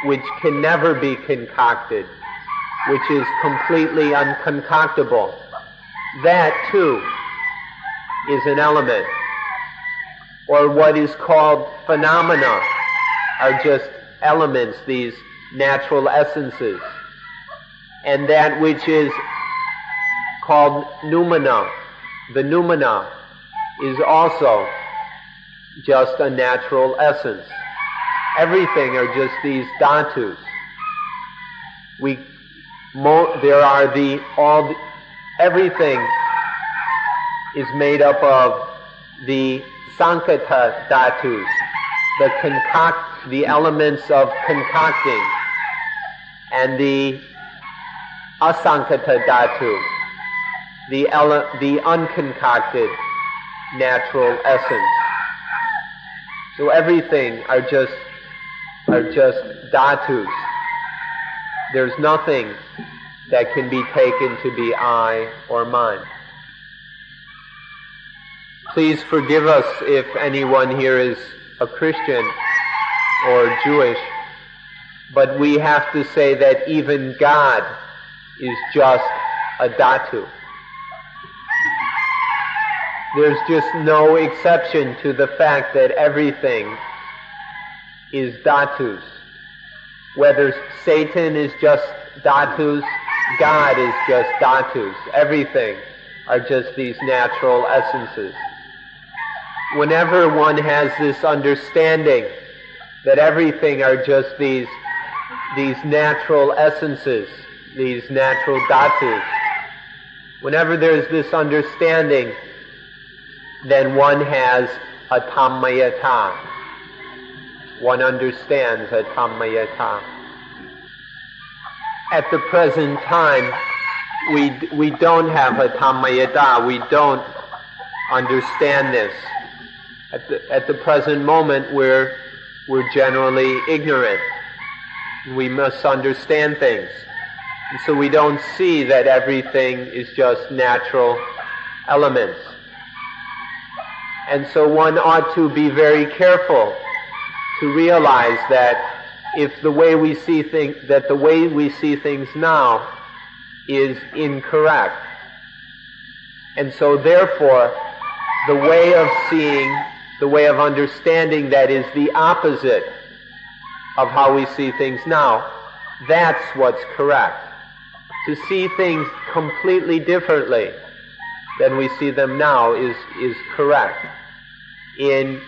which can never be concocted, which is completely unconcoctable, that too is an element. Or what is called phenomena are just elements, these natural essences. And that which is called noumena, the noumena, is also just a natural essence. Everything are just these dhatus. Everything is made up of the sankata dhatus, the elements of concocting, and the asankata dhatu, the unconcocted natural essence. So everything are just dhatus. There's nothing that can be taken to be I or mine. Please forgive us if anyone here is a Christian or Jewish, but we have to say that even God is just a dhatu. There's just no exception to the fact that everything is dhatus. Whether Satan is just dhatus, God is just dhatus. Everything are just these natural essences. Whenever one has this understanding that everything are just these natural essences, these natural dhatus, whenever there's this understanding, then one has a tammayata. One understands a tammayata. At the present time, we don't have a tammayata. We don't understand this. At the present moment, we're generally ignorant. We misunderstand things. And so we don't see that everything is just natural elements. And so one ought to be very careful to realize that if the way we see things now is incorrect. And so therefore, the way of seeing, the way of understanding that is the opposite of how we see things now, that's what's correct. To see things completely differently than we see them now is correct. In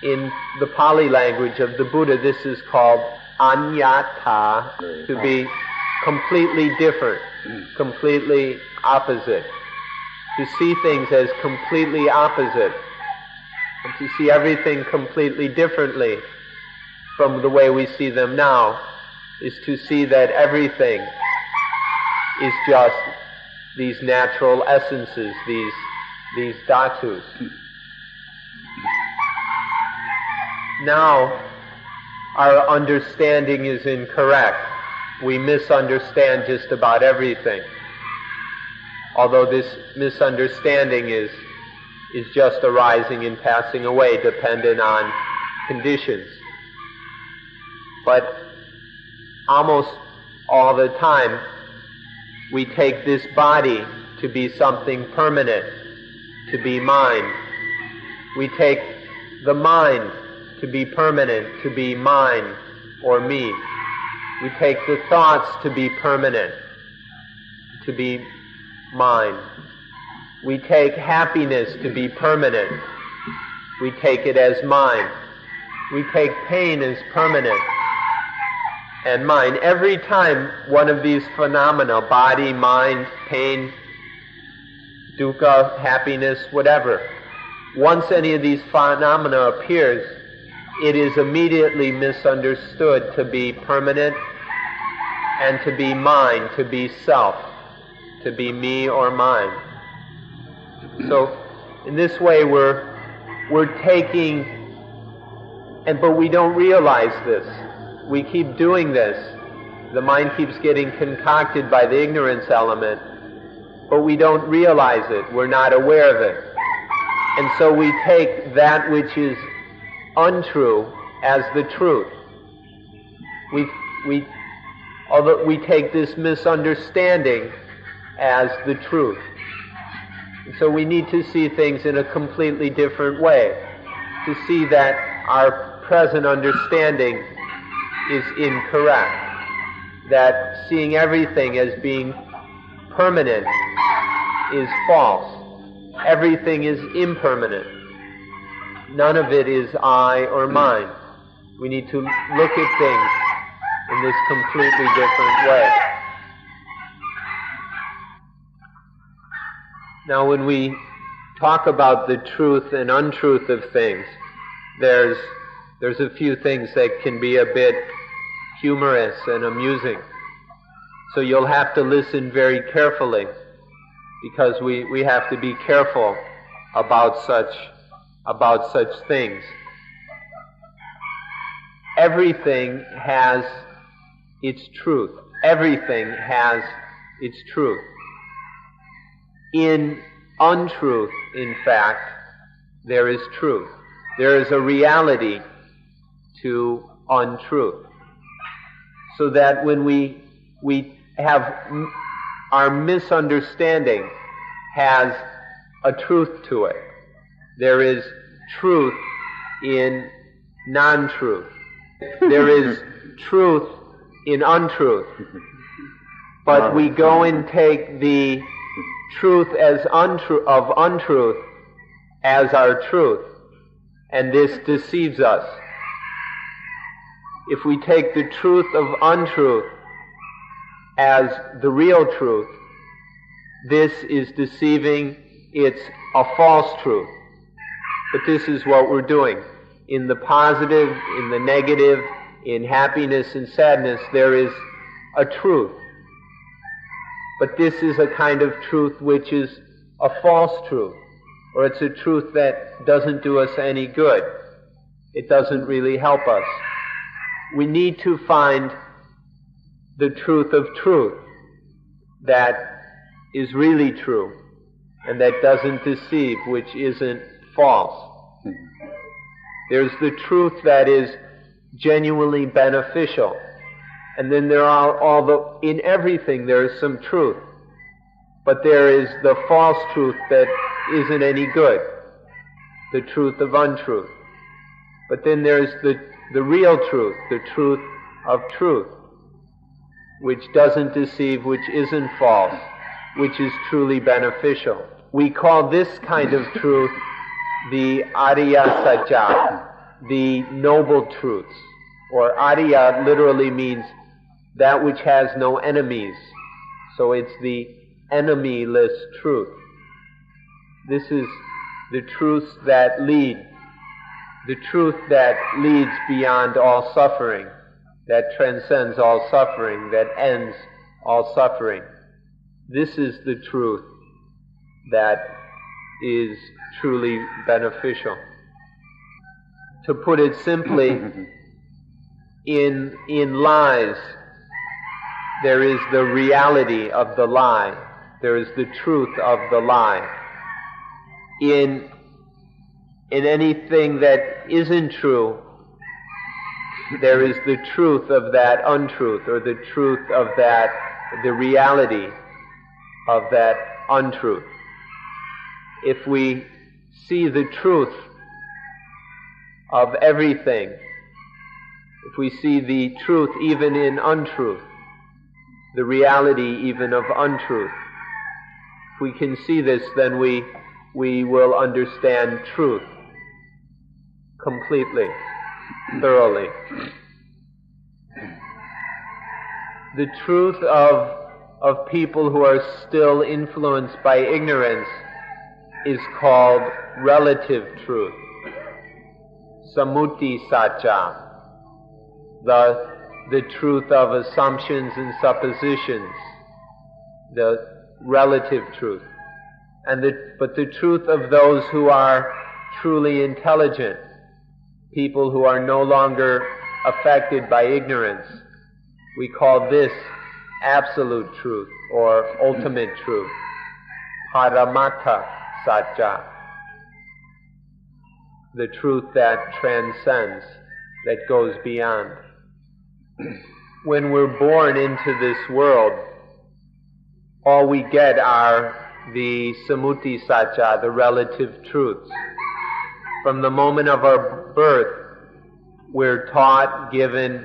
the Pali language of the Buddha, this is called anyata, to be completely different, completely opposite. To see things as completely opposite, and to see everything completely differently from the way we see them now, is to see that everything is just these natural essences, these dhatus. Now, our understanding is incorrect. We misunderstand just about everything. Although this misunderstanding is just arising and passing away, dependent on conditions. But almost all the time, we take this body to be something permanent, to be mind. We take the mind to be permanent, to be mine or me. We take the thoughts to be permanent, to be mine. We take happiness to be permanent. We take it as mine. We take pain as permanent and mine. Every time one of these phenomena, body, mind, pain, dukkha, happiness, whatever, once any of these phenomena appears, it is immediately misunderstood to be permanent and to be mine, to be self, to be me or mine. So in this way we're taking, but we don't realize this. We keep doing this. The mind keeps getting concocted by the ignorance element, but we don't realize it. We're not aware of it. And so we take that which is untrue as the truth. Although we take this misunderstanding as the truth. And so we need to see things in a completely different way, to see that our present understanding is incorrect, that seeing everything as being permanent is false. Everything is impermanent. None of it is I or mine. We need to look at things in this completely different way. Now, when we talk about the truth and untruth of things, there's a few things that can be a bit humorous and amusing. So you'll have to listen very carefully, because we have to be careful about such things. Everything has its truth. Everything has its truth. In untruth, in fact, there is truth. There is a reality to untruth. So that when we have our misunderstanding has a truth to it. There is truth in non-truth. There is truth in untruth. But we go and take the truth as of untruth as our truth, and this deceives us. If we take the truth of untruth as the real truth, this is deceiving, it's a false truth. But this is what we're doing. In the positive, in the negative, in happiness and sadness, there is a truth. But this is a kind of truth which is a false truth. or it's a truth that doesn't do us any good. It doesn't really help us. We need to find the truth of truth that is really true and that doesn't deceive, which isn't false. There's the truth that is genuinely beneficial, and then there are in everything there is some truth, but there is the false truth that isn't any good, the truth of untruth. But then there's the real truth, the truth of truth, which doesn't deceive, which isn't false, which is truly beneficial. We call this kind of truth the Ariya Satya, the noble truths. Or Ariya literally means that which has no enemies. So it's the enemyless truth. This is the truths that lead, the truth that leads beyond all suffering, that transcends all suffering, that ends all suffering. This is the truth that is truly beneficial. To put it simply, in lies, there is the reality of the lie. There is the truth of the lie. In anything that isn't true, there is the truth of that untruth, or the truth of that, the reality of that untruth. If we see the truth of everything, if we see the truth even in untruth, the reality even of untruth, if we can see this, then we will understand truth completely, thoroughly. The truth of people who are still influenced by ignorance is called relative truth, Samuti Satya, the truth of assumptions and suppositions, the relative truth. But the truth of those who are truly intelligent, people who are no longer affected by ignorance, we call this absolute truth or ultimate truth, Paramata Satya, the truth that transcends, that goes beyond. When we're born into this world, all we get are the Samuti Satya, the relative truths. From the moment of our birth, we're taught, given,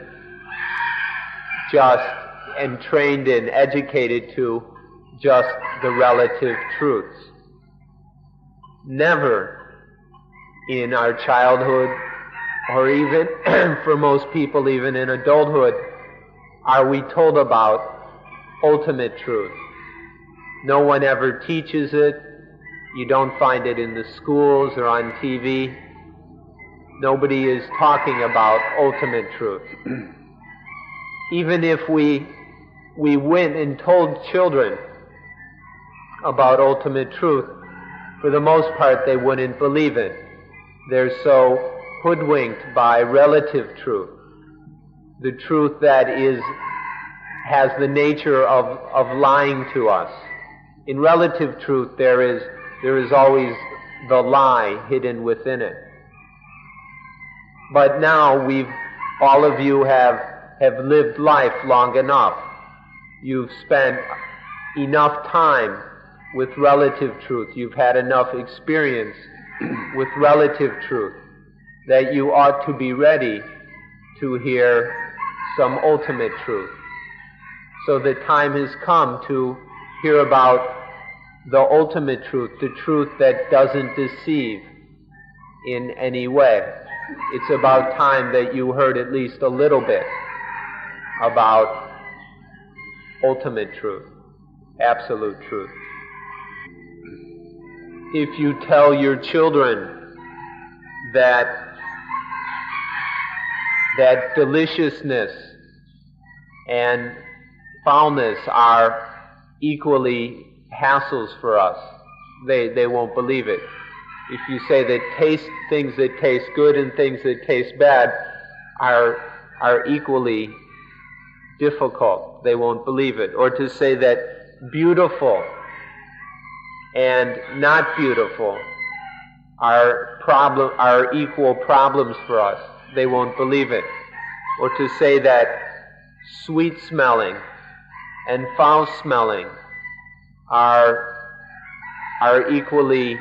just, and trained in, educated to just the relative truths. Never in our childhood, or even for most people even in adulthood, are we told about ultimate truth. No one ever teaches it. You don't find it in the schools or on TV. Nobody is talking about ultimate truth. Even if we went and told children about ultimate truth, for the most part they wouldn't believe it. They're so hoodwinked by relative truth, the truth that has the nature of lying to us. In relative truth, there is always the lie hidden within it. But now all of you have lived life long enough. You've spent enough time with relative truth. You've had enough experience with relative truth that you ought to be ready to hear some ultimate truth. So the time has come to hear about the ultimate truth, the truth that doesn't deceive in any way. It's about time that you heard at least a little bit about ultimate truth, absolute truth. If you tell your children that deliciousness and foulness are equally hassles for us, they won't believe it. If you say that things that taste good and things that taste bad are equally difficult, they won't believe it. Or to say that beautiful and not beautiful are equal problems for us, they won't believe it. Or to say that sweet smelling and foul smelling are equally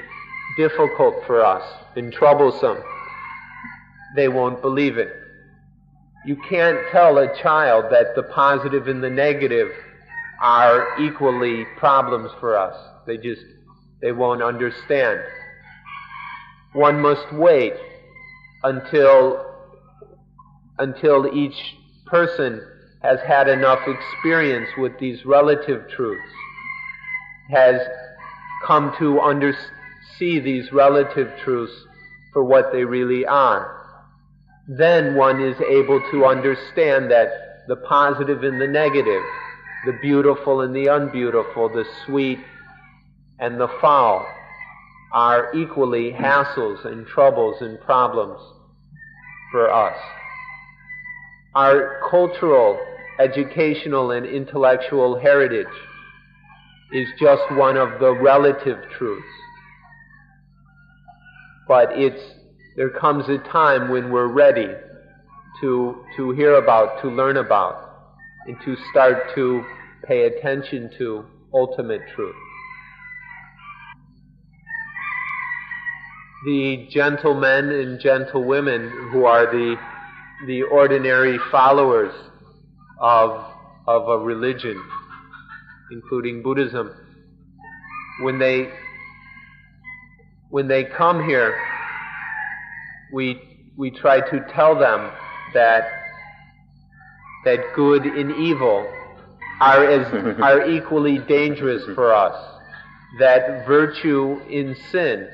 difficult for us and troublesome, they won't believe it. You can't tell a child that the positive and the negative are equally problems for us. They won't understand. One must wait until each person has had enough experience with these relative truths, has come to see these relative truths for what they really are. Then one is able to understand that the positive and the negative, the beautiful and the unbeautiful, the sweet and the foul, are equally hassles and troubles and problems for us. Our cultural, educational, and intellectual heritage is just one of the relative truths. But there comes a time when we're ready to hear about, to learn about, and to start to pay attention to ultimate truth. The gentlemen and gentlewomen who are the ordinary followers of a religion, including Buddhism, when they come here, we try to tell them that good and evil are equally dangerous for us, that virtue and sin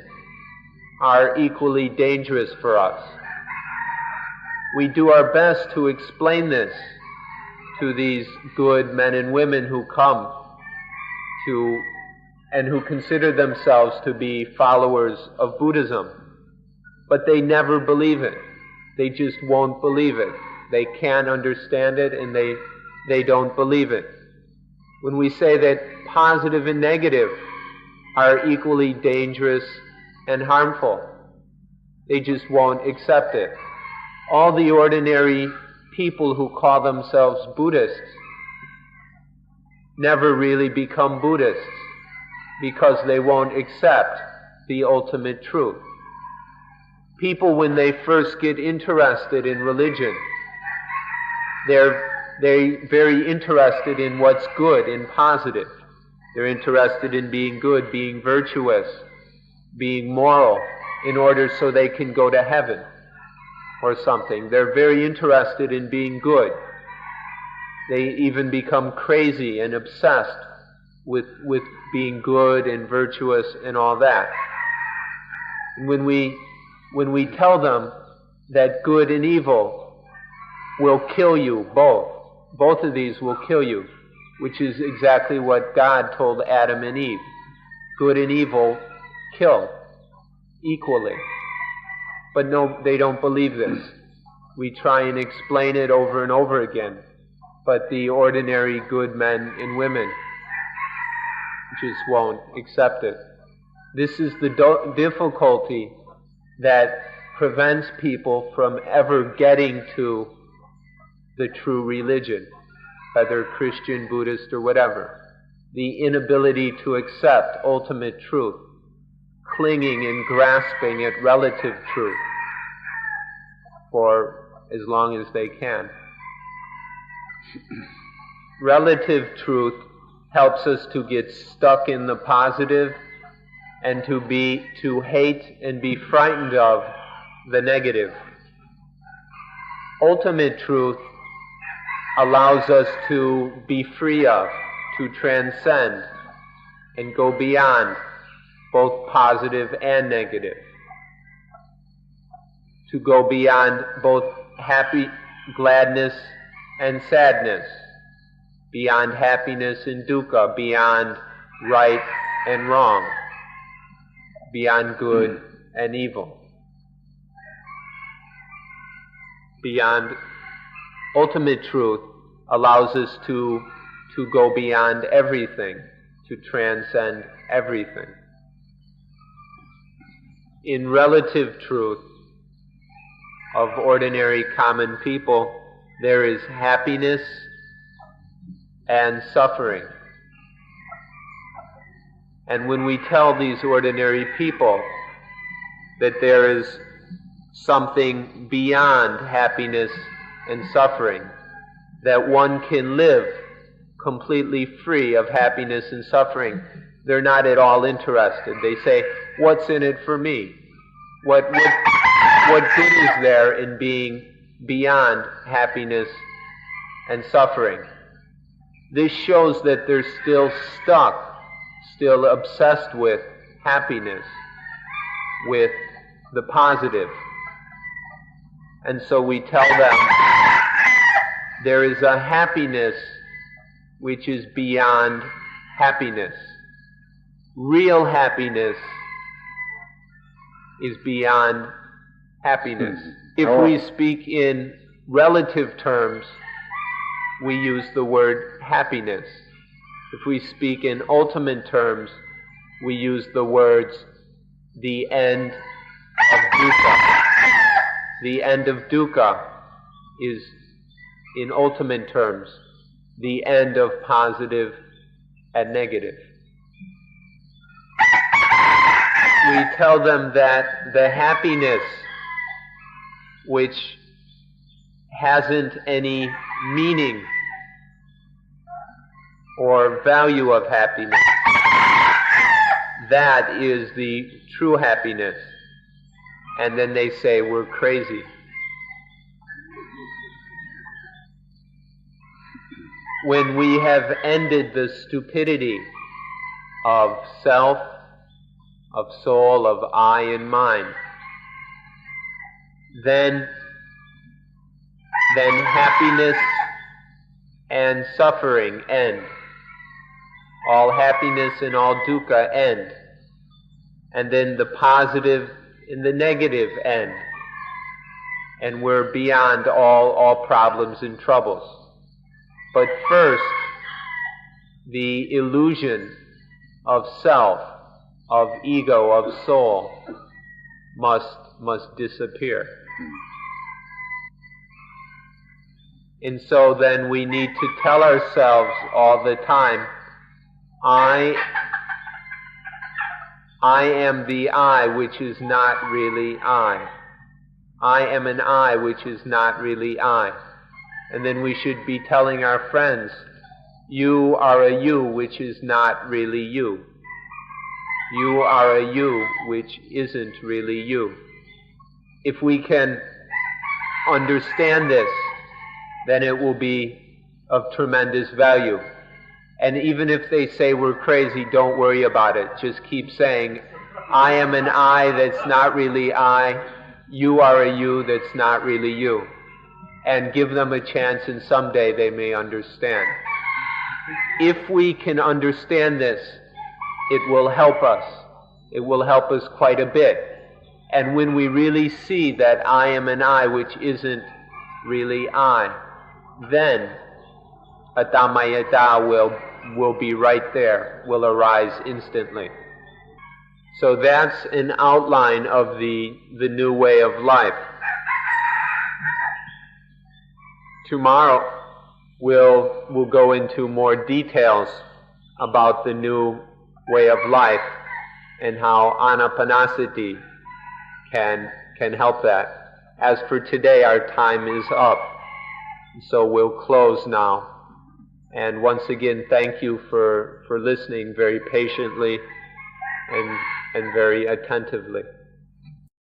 are equally dangerous for us. We do our best to explain this to these good men and women who come and who consider themselves to be followers of Buddhism. But they never believe it. They just won't believe it. They can't understand it, and they don't believe it. When we say that positive and negative are equally dangerous and harmful, they just won't accept it. All the ordinary people who call themselves Buddhists never really become Buddhists because they won't accept the ultimate truth. People, when they first get interested in religion, they're very interested in what's good and positive. They're interested in being good, being virtuous, being moral, in order so they can go to heaven or something. They're very interested in being good. They even become crazy and obsessed with being good and virtuous and all that. And when we tell them that good and evil will kill you, both of these will kill you, which is exactly what God told Adam and Eve. Good and evil kill equally. But no, they don't believe this. We try and explain it over and over again, but the ordinary good men and women just won't accept it. This is the difficulty that prevents people from ever getting to the true religion, whether Christian, Buddhist, or whatever. The inability to accept ultimate truth, clinging and grasping at relative truth for as long as they can. Relative truth helps us to get stuck in the positive and to hate and be frightened of the negative. Ultimate truth allows us to be free of, to transcend, and go beyond both positive and negative. To go beyond both gladness and sadness, beyond happiness and dukkha, beyond right and wrong, beyond good and evil. Beyond ultimate truth allows us to go beyond everything, to transcend everything. In relative truth of ordinary common people, there is happiness and suffering. And when we tell these ordinary people that there is something beyond happiness and suffering, that one can live completely free of happiness and suffering, they're not at all interested. They say, what's in it for me? What good is there in being beyond happiness and suffering? This shows that they're still stuck, still obsessed with happiness, with the positive. And so we tell them there is a happiness which is beyond happiness. Real happiness is beyond happiness. If we speak in relative terms, we use the word happiness. If we speak in ultimate terms, we use the words the end of dukkha. The end of dukkha is, in ultimate terms, the end of positive and negative. We tell them that the happiness which hasn't any meaning or value of happiness, that is the true happiness. And then they say we're crazy. When we have ended the stupidity of self, of soul, of I and mind, then happiness and suffering end. All happiness and all dukkha end. And then the positive and the negative end. And we're beyond all problems and troubles. But first, the illusion of self, of ego, of soul must disappear. And so then we need to tell ourselves all the time, I am the I which is not really I. I am an I which is not really I. And then we should be telling our friends, you are a you which is not really you. You are a you which isn't really you. If we can understand this, then it will be of tremendous value. And even if they say we're crazy, don't worry about it. Just keep saying, I am an I that's not really I. You are a you that's not really you. And give them a chance, and someday they may understand. If we can understand this, it will help us. It will help us quite a bit. And when we really see that I am an I which isn't really I, then Atamayata will be right there, will arise instantly. So that's an outline of the new way of life. Tomorrow we'll go into more details about the new way of life and how Anapanasati can help that. As for today, our time is up. So we'll close now. And once again, thank you for listening very patiently and very attentively.